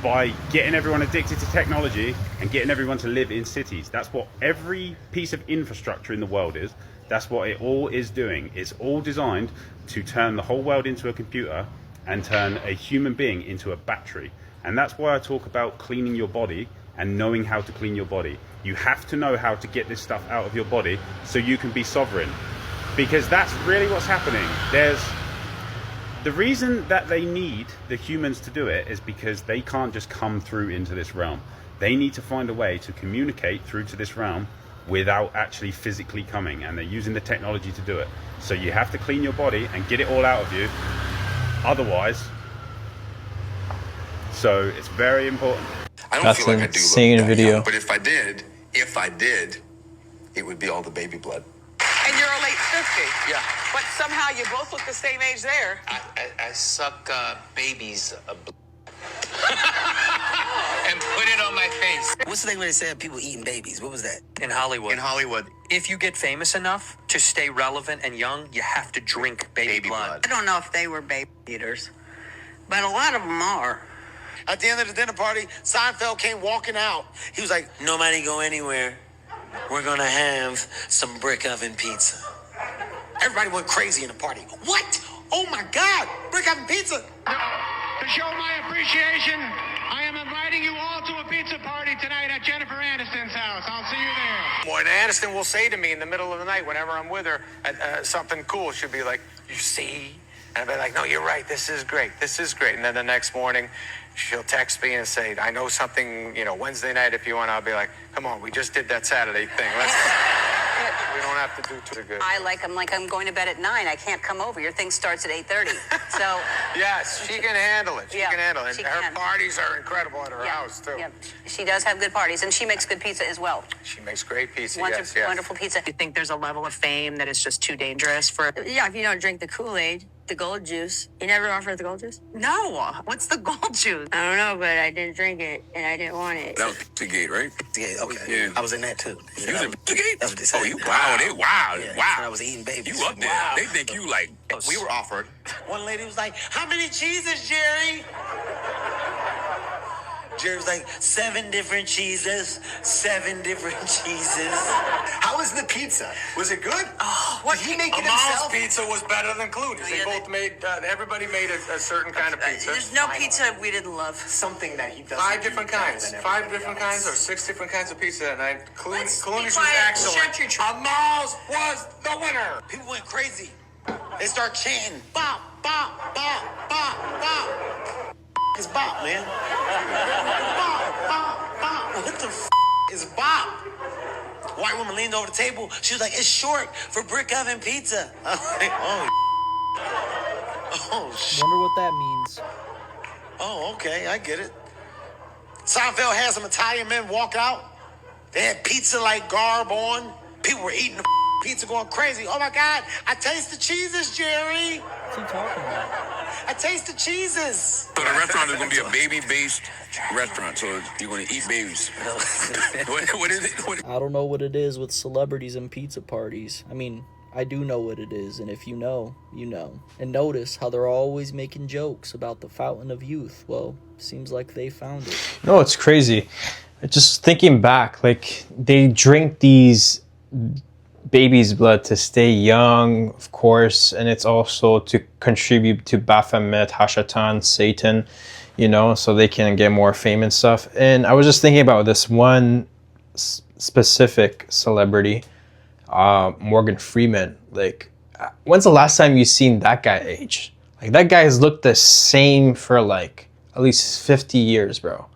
by getting everyone addicted to technology and getting everyone to live in cities. That's what every piece of infrastructure in the world is. That's what it all is doing. It's all designed to turn the whole world into a computer and turn a human being into a battery. And that's why I talk about cleaning your body and knowing how to clean your body. You have to know how to get this stuff out of your body so you can be sovereign. Because that's really what's happening. The reason that they need the humans to do it is because they can't just come through into this realm. They need to find a way to communicate through to this realm without actually physically coming, and they're using the technology to do it. So you have to clean your body and get it all out of you. Otherwise, so it's very important. I don't That's feel like an I do insane look that video. young, but if I did, it would be all the baby blood. And you're a late 50. Yeah. But somehow you both look the same age there. I suck babies' and put it on my face. What's the thing where they said people eating babies? What was that? In Hollywood. In Hollywood, If you get famous enough to stay relevant and young, you have to drink baby blood. I don't know if they were baby eaters, but a lot of them are. At the end of the dinner party, Seinfeld came walking out. He was like, nobody go anywhere. We're gonna have some brick oven pizza. Everybody went crazy in the party. What? Oh my God, brick oven pizza. To show my appreciation, I am inviting you all to a pizza party tonight at Jennifer Aniston's house. I'll see you there. When Aniston will say to me in the middle of the night, whenever I'm with her, something cool, she'll be like, you see? And I'll be like, no, you're right. This is great. This is great. And then the next morning, she'll text me and say, I know something, Wednesday night if you want. I'll be like, come on, we just did that Saturday thing. We don't have to do too good. I like I'm going to bed at 9. I can't come over. Your thing starts at 8:30. So Yes, she can handle it. She Yeah, can handle it. she Her can. parties are incredible at her house, too. yeah, she does have good parties, and she makes good pizza as well. She makes great pizza, Wonderful, yes. wonderful pizza. You think there's a level of fame that is just too dangerous for? Yeah, if you don't drink the Kool-Aid, the gold juice. You never offered the gold juice? No. What's the gold juice? I don't know, but I didn't drink it, and I didn't want it. that was Pizzagate, right? Yeah, okay. Yeah. I was in that too. You was in Pizzagate? That's what they said. Oh, you wow, they wow, Yeah, wow. when I was eating babies. You up there? Wow. They think you like. We were offered. One lady was like, how many cheeses, Jerry? Jerry was like, 7 different cheeses, 7 different cheeses. How was the pizza? Was it good? Oh, What did he make it Amal's himself? pizza was better than Clooney's. They both made, everybody made a certain kind of pizza. There's no pizza we didn't love. Something that he doesn't. 5 different do better kinds. than 5 everybody different else. kinds or 6 different kinds of pizza that night. Let's be Clooney's was quiet. excellent. Shut your trap. Amal's was the winner. People went crazy. They start chanting, bop, bop, bop, bop, bop. It's bop, man. Bop, bop, bop. What the is bop? White woman leaned over the table. She was like, it's short for brick oven pizza. I was like, oh, shit. Wonder what that means. Oh, okay, I get it. Seinfeld had some Italian men walk out. They had pizza like garb on. People were eating the pizza going crazy. Oh my God, I taste the cheeses, Jerry. What's he talking about? I taste the cheeses. So the restaurant is going to be a baby-based restaurant. So you're going to eat babies. What is it? I don't know what it is with celebrities and pizza parties. I mean, I do know what it is, and if you know, you know. And notice how they're always making jokes about the fountain of youth. Well, seems like they found it. No, it's crazy. Just thinking back, like they drink these baby's blood to stay young, of course, and it's also to contribute to Baphomet, Hashatan, Satan, you know, so they can get more fame and stuff. And I was just thinking about this one specific celebrity, Morgan Freeman. Like, when's the last time you seen that guy age? Like, that guy has looked the same for like at least 50 years, bro.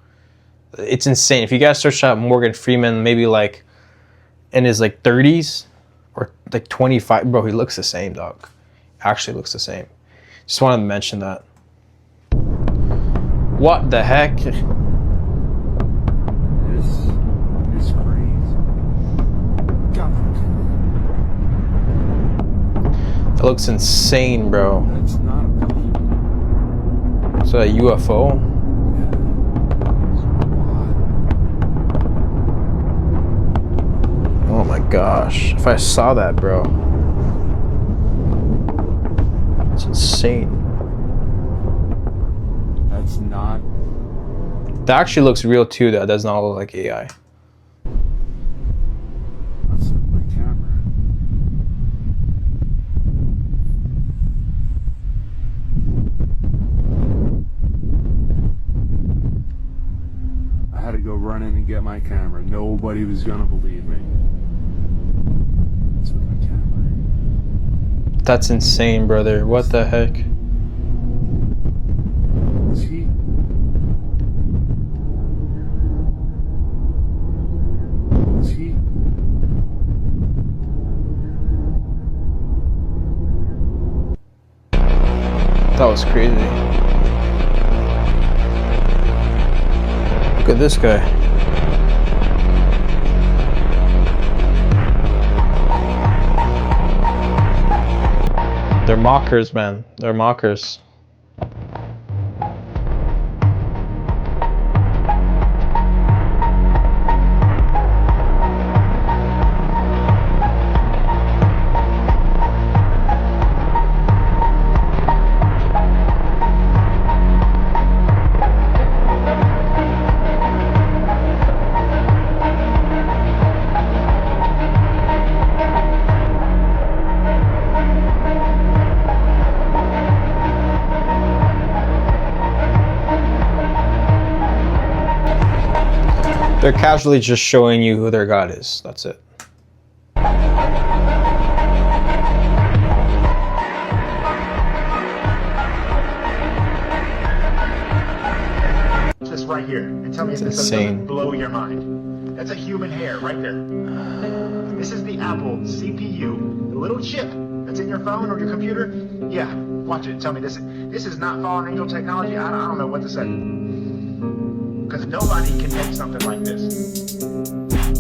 It's insane. If you guys search out Morgan Freeman, maybe like in his like 30s or like 25, bro, he looks the same, dog. Actually looks the same. Just wanted to mention that. What the heck? This is crazy. God. That looks insane, bro. That's not a believable. Is that a UFO? Oh my gosh. If I saw that, bro. It's insane. That's not. That actually looks real too. That does not look like AI. That's my camera. I had to go run in and get my camera. Nobody was gonna believe me. That's with my camera. That's insane, brother. What the heck? See? See? That was crazy. Look at this guy. They're mockers, man. They're mockers. They're casually just showing you who their god is. That's it. This right here, and tell me if this doesn't blow your mind. That's a human hair right there. This is the Apple CPU, the little chip that's in your phone or your computer. Yeah, watch it and tell me this is not fallen angel technology. I don't know what to say. Because nobody can make something like this.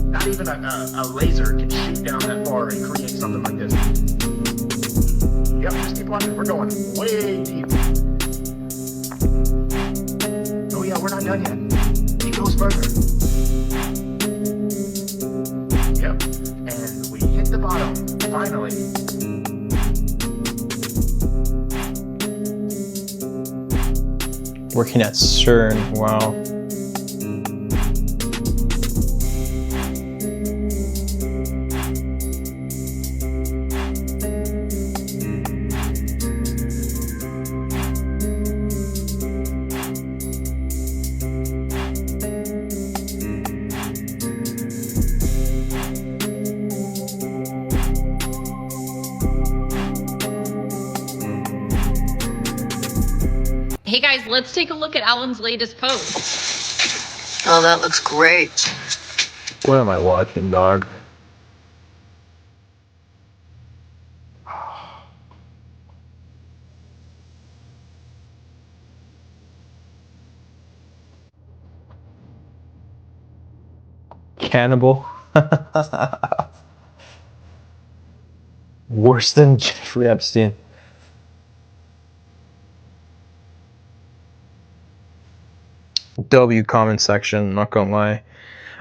Not even a laser can shoot down that far and create something like this. Yep, just keep watching. We're going way deep. Oh yeah, we're not done yet. It goes further. Yep, and we hit the bottom, finally. Working at CERN, wow. Hey guys, let's take a look at Alan's latest post. Oh, that looks great. What am I watching, dog? Cannibal. Worse than Jeffrey Epstein. W comment section, not gonna lie.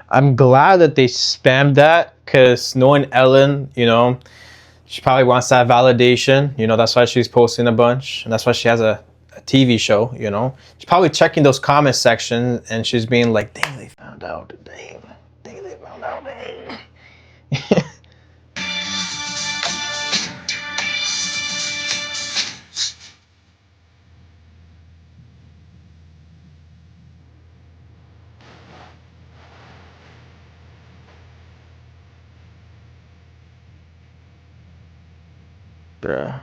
I'm glad that they spammed that, because knowing Ellen, you know, she probably wants that validation. You know, that's why she's posting a bunch, and that's why she has a TV show, you know. She's probably checking those comment sections, and she's being like, dang, they found out. Dang, they found out. Dang. Bruh.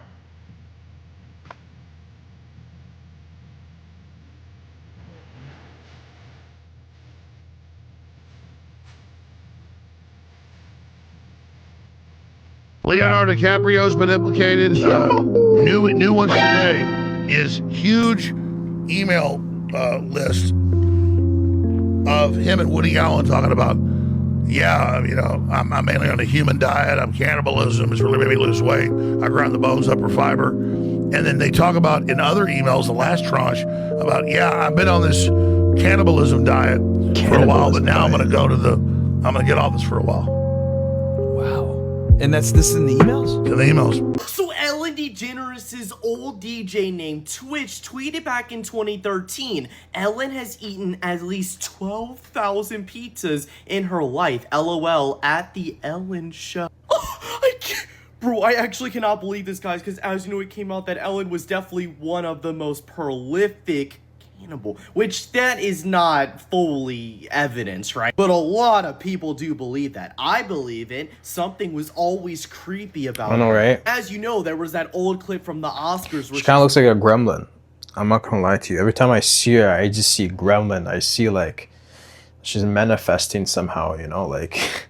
Leonardo DiCaprio's been implicated. New one today is huge email list of him and Woody Allen talking about, yeah, you know, I'm mainly on a human diet. I'm cannibalism. It's really made me lose weight. I grind the bones up for fiber. And then they talk about in other emails, the last tranche, about, yeah, I've been on this cannibalism diet for a while, but now I'm going to get off this for a while. And this in the emails? In the emails. So Ellen DeGeneres' old DJ named Twitch tweeted back in 2013, Ellen has eaten at least 12,000 pizzas in her life. LOL at the Ellen show. Oh, I can't. Bro, I actually cannot believe this, guys, because as you know, it came out that Ellen was definitely one of the most prolific cannibal, which that is not fully evidence, right? But a lot of people do believe that. I believe it. Something was always creepy about I know, her. right? As you know, there was that old clip from the Oscars where She kind of looks like a gremlin. I'm not gonna lie to you. Every time I see her, I just see gremlin. I see like she's manifesting somehow, you know, like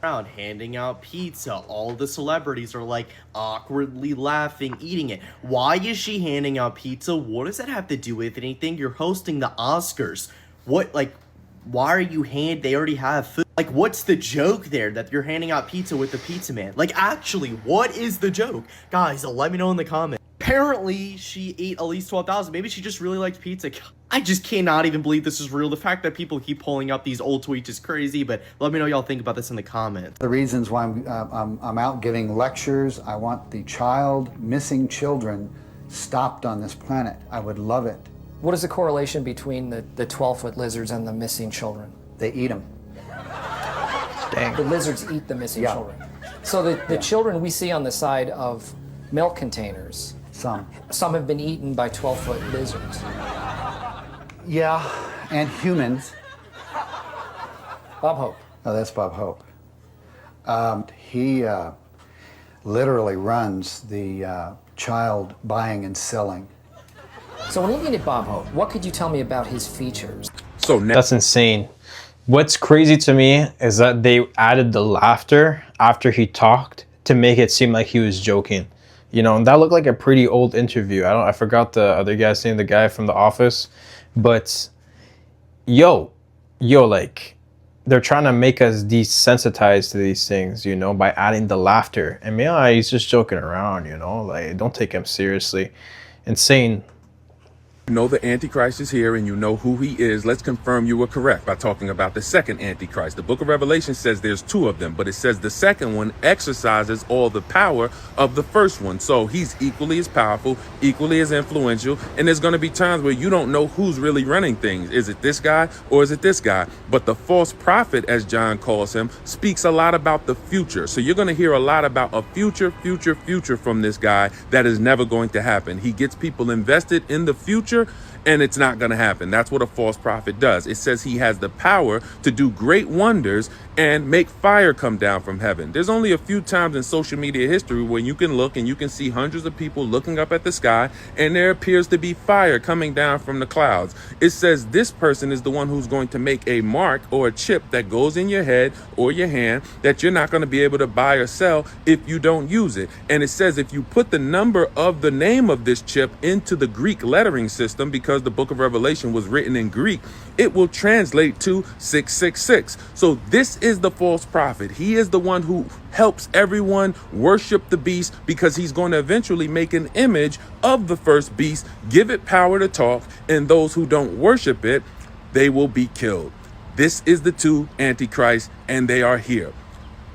around handing out pizza. All the celebrities are like awkwardly laughing, eating it. Why is she handing out pizza? What does that have to do with anything? You're hosting the Oscars. What, like, why are you they already have food. Like, what's the joke there that you're handing out pizza with the pizza man? Like, actually, what is the joke? Guys, let me know in the comments. Apparently, she ate at least 12,000. Maybe she just really liked pizza. I just cannot even believe this is real. The fact that people keep pulling up these old tweets is crazy, but let me know y'all think about this in the comments. The reasons why I'm out giving lectures, I want the missing children stopped on this planet. I would love it. What is the correlation between the 12-foot lizards and the missing children? They eat them. Dang. The lizards eat the missing children. So the children we see on the side of milk containers, some have been eaten by 12-foot lizards. Yeah, and humans. Bob Hope. Oh, that's Bob Hope. He literally runs the child buying and selling. So when looking at Bob Hope, what could you tell me about his features? So that's insane. What's crazy to me is that they added the laughter after he talked to make it seem like he was joking. You know, and that looked like a pretty old interview. I forgot the other guy's name, the guy from The Office. But yo, like, they're trying to make us desensitized to these things, you know, by adding the laughter. And yeah, he's just joking around, you know, like, don't take him seriously. Insane. You know the Antichrist is here and you know who he is. Let's confirm you were correct by talking about the second Antichrist. The book of Revelation says there's two of them, but it says the second one exercises all the power of the first one. So he's equally as powerful, equally as influential, and there's going to be times where you don't know who's really running things. Is it this guy or is it this guy? But the false prophet, as John calls him, speaks a lot about the future. So you're going to hear a lot about a future from this guy that is never going to happen. He gets people invested in the future, and it's not going to happen. That's what a false prophet does. It says he has the power to do great wonders and make fire come down from heaven. There's only a few times in social media history where you can look and you can see hundreds of people looking up at the sky and there appears to be fire coming down from the clouds. It says this person is the one who's going to make a mark or a chip that goes in your head or your hand that you're not going to be able to buy or sell if you don't use it. And it says if you put the number of the name of this chip into the Greek lettering system, because because the book of Revelation was written in Greek, it will translate to 666. So this is the false prophet. He is the one who helps everyone worship the beast, because he's going to eventually make an image of the first beast, give it power to talk, and those who don't worship it, they will be killed. This is the two antichrists, and they are here.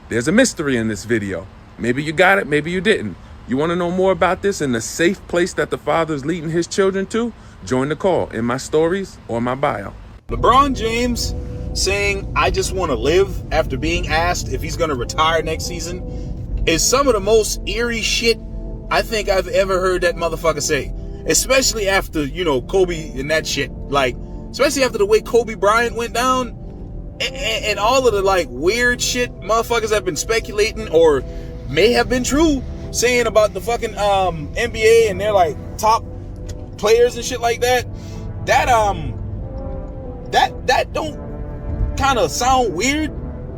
There's a mystery in this video. Maybe you got it, maybe you didn't. You want to know more about this and the safe place that the Father's leading his children to? Join the call in my stories or my bio. LeBron James saying, I just want to live, after being asked if he's going to retire next season, is some of the most eerie shit I think I've ever heard that motherfucker say. Especially after, you know, Kobe and that shit. Like, especially after the way Kobe Bryant went down and all of the, like, weird shit motherfuckers have been speculating or may have been true, saying about the fucking NBA and they're like top players and shit like that. That don't kind of sound weird,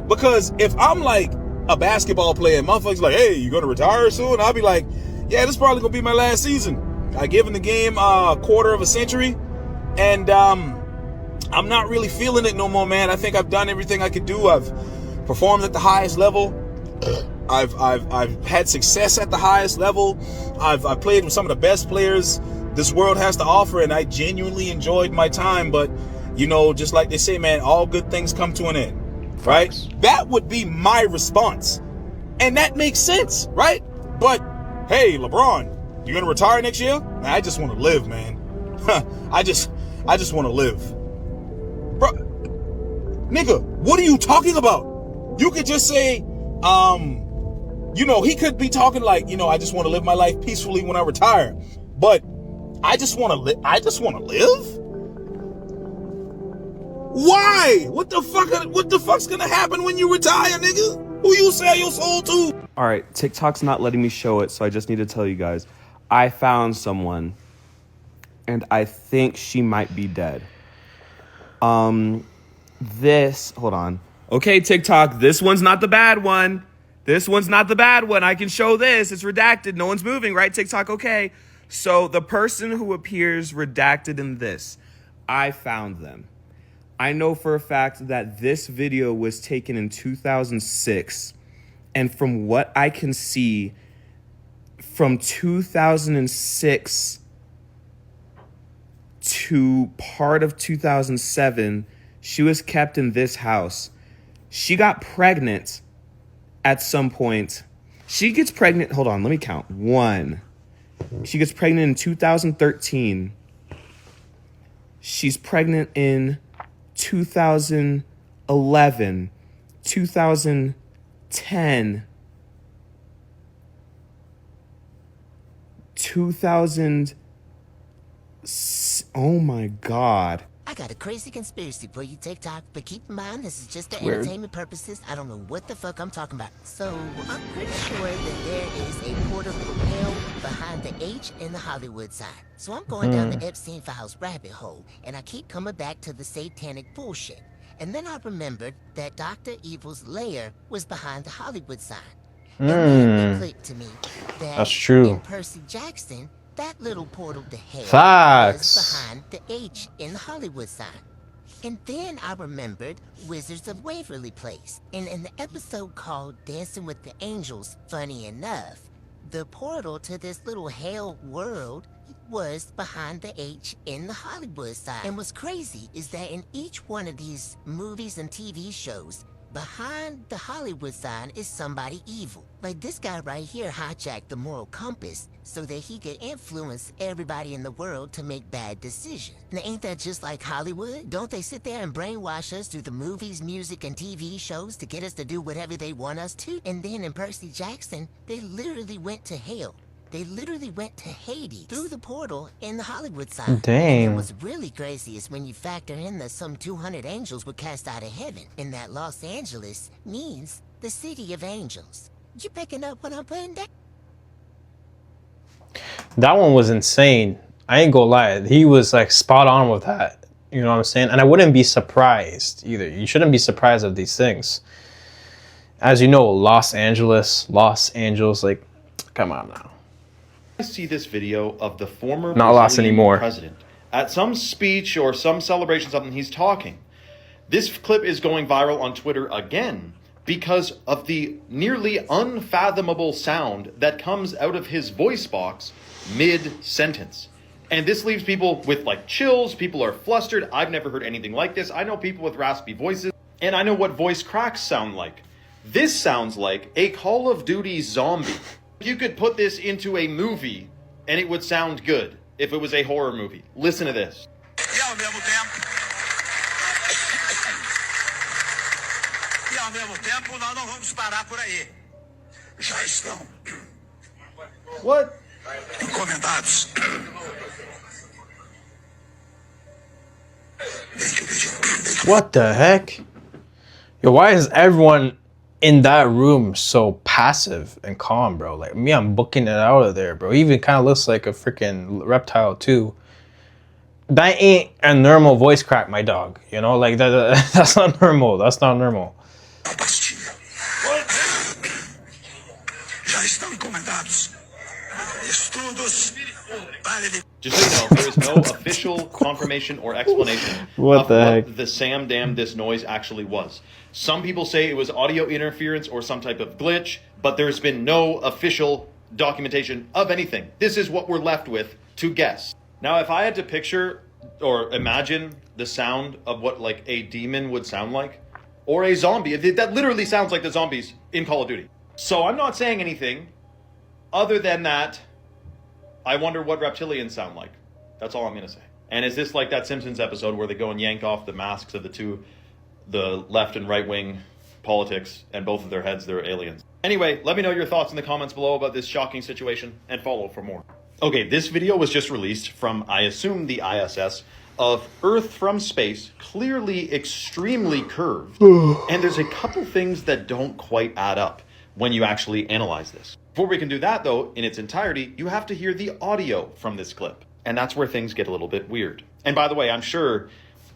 because if I'm like a basketball player and motherfuckers like, hey, you gonna retire soon? I'll be like, yeah, this is probably gonna be my last season. I given the game a quarter of a century, and I'm not really feeling it no more, man. I think I've done everything I could do. I've performed at the highest level. I've had success at the highest level. I've played with some of the best players this world has to offer, and I genuinely enjoyed my time. But, you know, just like they say, man, all good things come to an end, right? That would be my response, and that makes sense, right? But hey, LeBron, you gonna retire next year? Man, I just want to live, man. I just want to live, bro. Nigga, what are you talking about? You could just say, you know, he could be talking like, you know, I just want to live my life peacefully when I retire. But I just want to live. I just want to live. Why? What the fuck's gonna happen when you retire, nigga? Who you sell your soul to? All right, TikTok's not letting me show it, so I just need to tell you guys. I found someone, and I think she might be dead. Hold on. Okay, TikTok, this one's not the bad one. This one's not the bad one. I can show this. It's redacted. No one's moving, right, TikTok? Okay. So the person who appears redacted in this, I found them. I know for a fact that this video was taken in 2006. And from what I can see, from 2006 to part of 2007, she was kept in this house. She got pregnant at some point. She gets pregnant. Hold on, let me count. 1. She gets pregnant in 2013. She's pregnant in 2011, 2010, 2000. Oh my God. I got a crazy conspiracy for you, TikTok, but keep in mind this is just for Weird. entertainment purposes. I don't know what the fuck I'm talking about. So, I'm pretty sure that there is a portal from hell behind the H in the Hollywood sign. So I'm going down the Epstein Files rabbit hole, and I keep coming back to the satanic bullshit. And then I remembered that Dr. Evil's lair was behind the Hollywood sign. And then it clicked to me that That's true. in Percy Jackson, that little portal to hell Facts. was behind the H in the Hollywood sign. And then I remembered Wizards of Waverly Place. And in the episode called Dancing with the Angels, funny enough, the portal to this little hell world was behind the H in the Hollywood sign. And what's crazy is that in each one of these movies and TV shows, behind the Hollywood sign is somebody evil. Like this guy right here hijacked the moral compass so that he could influence everybody in the world to make bad decisions. Now ain't that just like Hollywood? Don't they sit there and brainwash us through the movies, music, and TV shows to get us to do whatever they want us to? And then in Percy Jackson, they literally went to hell. They literally went to Hades through the portal in the Hollywood sign. Dang. And what's really crazy is when you factor in that some 200 angels were cast out of heaven, and that Los Angeles means the city of angels. You picking up what I'm putting down? That one was insane. I ain't gonna lie. He was like spot on with that. You know what I'm saying? And I wouldn't be surprised either. You shouldn't be surprised of these things. As you know, Los Angeles, like, come on now. See this video of the former Not lost Brazilian anymore. president at some speech or some celebration, something he's talking. This clip is going viral on Twitter again because of the nearly unfathomable sound that comes out of his voice box mid-sentence. And this leaves people with like chills. People are flustered. I've never heard anything like this. I know people with raspy voices, and I know what voice cracks sound like. This sounds like a Call of Duty zombie. You could put this into a movie and it would sound good if it was a horror movie. Listen to this. E ao mesmo tempo, nós não vamos parar por aí. Já estão. What? Encomendados. What the heck? Yo, why is everyone in that room so passive and calm, bro? Like me, I'm booking it out of there, bro. He even kind of looks like a freaking reptile too. That ain't a normal voice crack, my dog. You know, like that's not normal. That's not normal. Já estão encomendados. Estudos para... Just so you know, there is no official confirmation or explanation What the heck? What the Sam Damn This Noise actually was. Some people say it was audio interference or some type of glitch, but there's been no official documentation of anything. This is what we're left with to guess. Now, if I had to picture or imagine the sound of what like a demon would sound like, or a zombie, that literally sounds like the zombies in Call of Duty. So I'm not saying anything other than that I wonder what reptilians sound like. That's all I'm going to say. And is this like that Simpsons episode where they go and yank off the masks of the left and right wing politics, and both of their heads, they're aliens? Anyway, let me know your thoughts in the comments below about this shocking situation, and follow for more. Okay, this video was just released from, I assume, the ISS, of Earth from space, clearly extremely curved. And there's a couple things that don't quite add up when you actually analyze this. Before we can do that, though, in its entirety, you have to hear the audio from this clip. And that's where things get a little bit weird. And by the way, I'm sure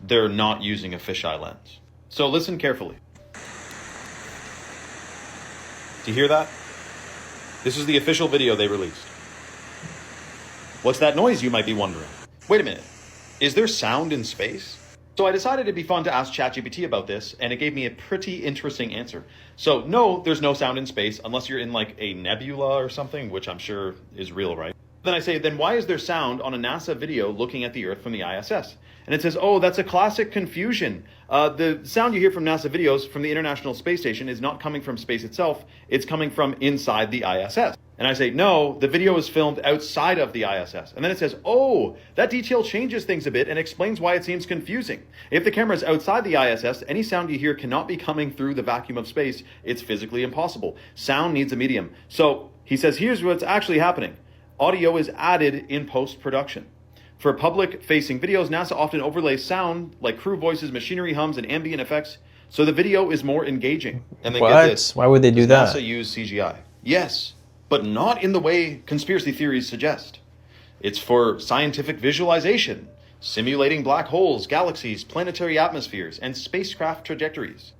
they're not using a fisheye lens. So listen carefully. Do you hear that? This is the official video they released. What's that noise, you might be wondering? Wait a minute. Is there sound in space? So I decided it'd be fun to ask ChatGPT about this, and it gave me a pretty interesting answer. So no, there's no sound in space unless you're in like a nebula or something, which I'm sure is real, right? Then I say, then why is there sound on a NASA video looking at the Earth from the ISS? And it says, oh, that's a classic confusion. The sound you hear from NASA videos from the International Space Station is not coming from space itself, it's coming from inside the ISS. And I say, no, the video is filmed outside of the ISS. And then it says, oh, that detail changes things a bit and explains why it seems confusing. If the camera is outside the ISS, any sound you hear cannot be coming through the vacuum of space. It's physically impossible. Sound needs a medium. So he says, here's what's actually happening. Audio is added in post-production. For public-facing videos, NASA often overlays sound, like crew voices, machinery hums, and ambient effects, so the video is more engaging. And then get this. Why would they do that? NASA use CGI. Yes, but not in the way conspiracy theories suggest. It's for scientific visualization, simulating black holes, galaxies, planetary atmospheres, and spacecraft trajectories.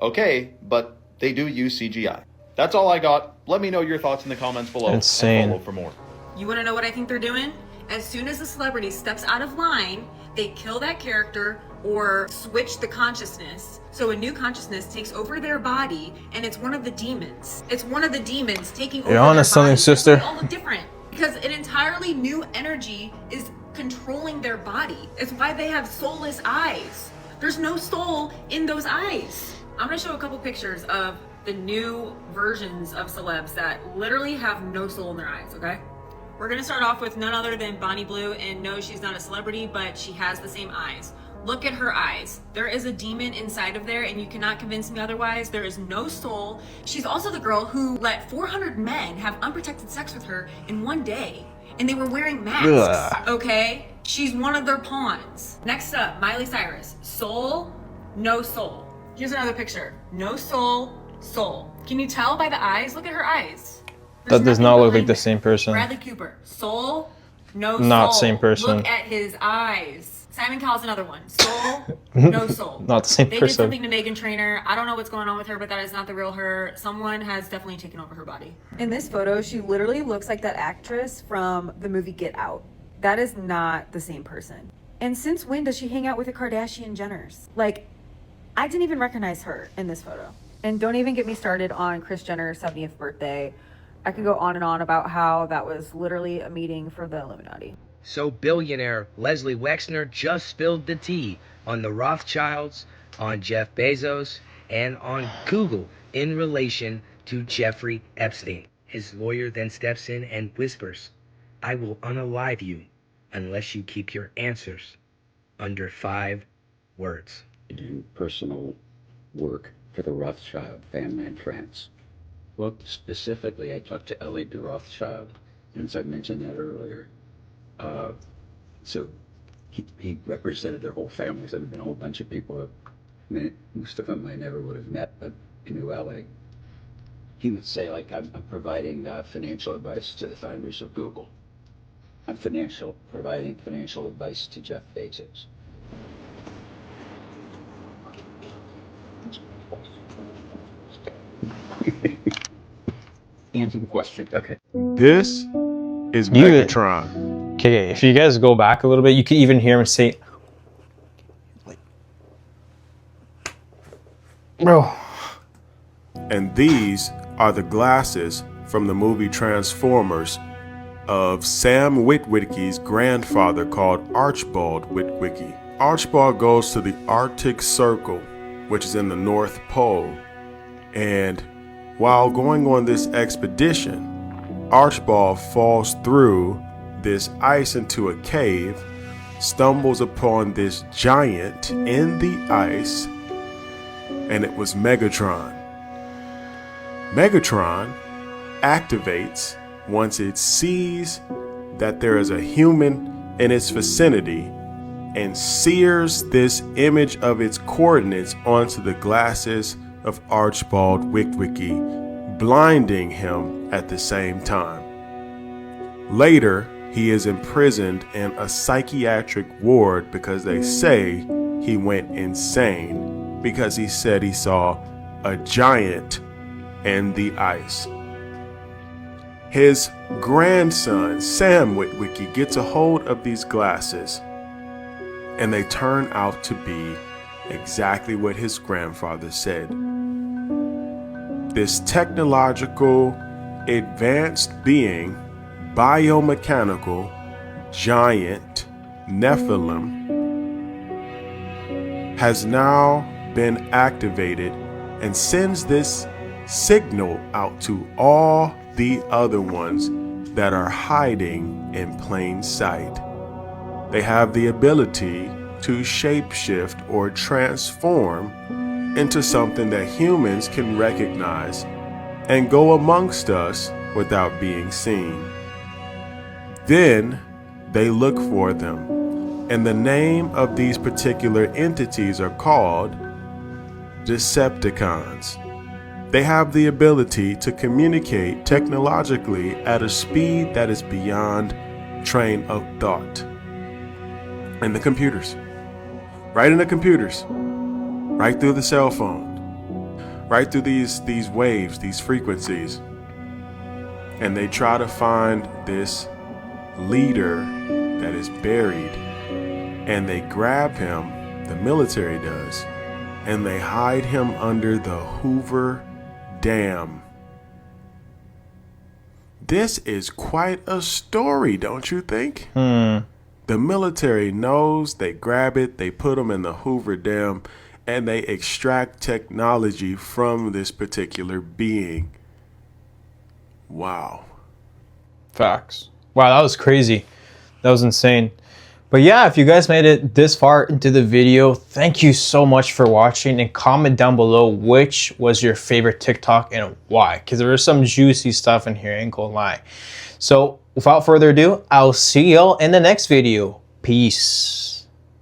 Okay, but they do use CGI. That's all I got. Let me know your thoughts in the comments below. Insane. And follow for more. You want to know what I think they're doing? As soon as a celebrity steps out of line, they kill that character or switch the consciousness. So a new consciousness takes over their body, and it's one of the demons. It's one of the demons taking over You're on their to something, body. sister. They all look different because an entirely new energy is controlling their body. It's why they have soulless eyes. There's no soul in those eyes. I'm gonna show a couple pictures of the new versions of celebs that literally have no soul in their eyes, okay? We're gonna start off with none other than Bonnie Blue, and no, she's not a celebrity, but she has the same eyes. Look at her eyes. There is a demon inside of there, and you cannot convince me otherwise. There is no soul. She's also the girl who let 400 men have unprotected sex with her in one day, and they were wearing masks, okay? She's one of their pawns. Next up, Miley Cyrus. Soul, no soul. Here's another picture. No soul, soul. Can you tell by the eyes? Look at her eyes. That does not look like the same person. Bradley Cooper. Soul, no soul. Not same person. Look at his eyes. Simon Cowell's another one. Soul, no soul. Not the same They person. did something to Meghan Trainor. I don't know what's going on with her, but that is not the real her. Someone has definitely taken over her body. In this photo, she literally looks like that actress from the movie Get Out. That is not the same person. And since when does she hang out with the Kardashian Jenners? Like, I didn't even recognize her in this photo. And don't even get me started on Kris Jenner's 70th birthday. I could go on and on about how that was literally a meeting for the Illuminati. So billionaire Leslie Wexner just spilled the tea on the Rothschilds, on Jeff Bezos, and on Google in relation to Jeffrey Epstein. His lawyer then steps in and whispers, "I will unalive you unless you keep your answers under 5 words." Do personal work for the Rothschild family in France. Well, specifically, I talked to Ellie de Rothschild, and as I mentioned that earlier. So he represented their whole families. There have been a whole bunch of people. Most of them I never would have met, but he knew Ellie. He would say, like, I'm providing financial advice to the founders of Google. I'm providing financial advice to Jeff Bezos. Answer the question. Okay. This is Megatron. Okay, if you guys go back a little bit, you can even hear him say, "Bro." And these are the glasses from the movie Transformers of Sam Witwicky's grandfather called Archibald Witwicky. Archibald goes to the Arctic Circle, which is in the North Pole. And while going on this expedition, Archibald falls through this ice into a cave, stumbles upon this giant in the ice, and it was Megatron. Megatron activates once it sees that there is a human in its vicinity and sears this image of its coordinates onto the glasses of Archibald Witwicky, blinding him at the same time. Later, he is imprisoned in a psychiatric ward because they say he went insane because he said he saw a giant in the ice. His grandson, Sam Witwicky, gets a hold of these glasses, and they turn out to be exactly what his grandfather said. This technological, advanced being, biomechanical, giant Nephilim, has now been activated and sends this signal out to all the other ones that are hiding in plain sight. They have the ability to shapeshift or transform into something that humans can recognize and go amongst us without being seen. Then they look for them, and the name of these particular entities are called Decepticons. They have the ability to communicate technologically at a speed that is beyond train of thought. In the computers, right in the computers, right through the cell phone, right through these waves, these frequencies. And they try to find this leader that is buried, and they grab him, the military does, and they hide him under the Hoover Dam. This is quite a story, don't you think? The military knows, they grab it, they put him in the Hoover Dam, and they extract technology from this particular being. Wow. Facts. Wow, that was crazy. That was insane. But yeah, if you guys made it this far into the video, thank you so much for watching, and comment down below which was your favorite TikTok and why, because there was some juicy stuff in here, ain't gonna lie. So without further ado, I'll see y'all in the next video. Peace.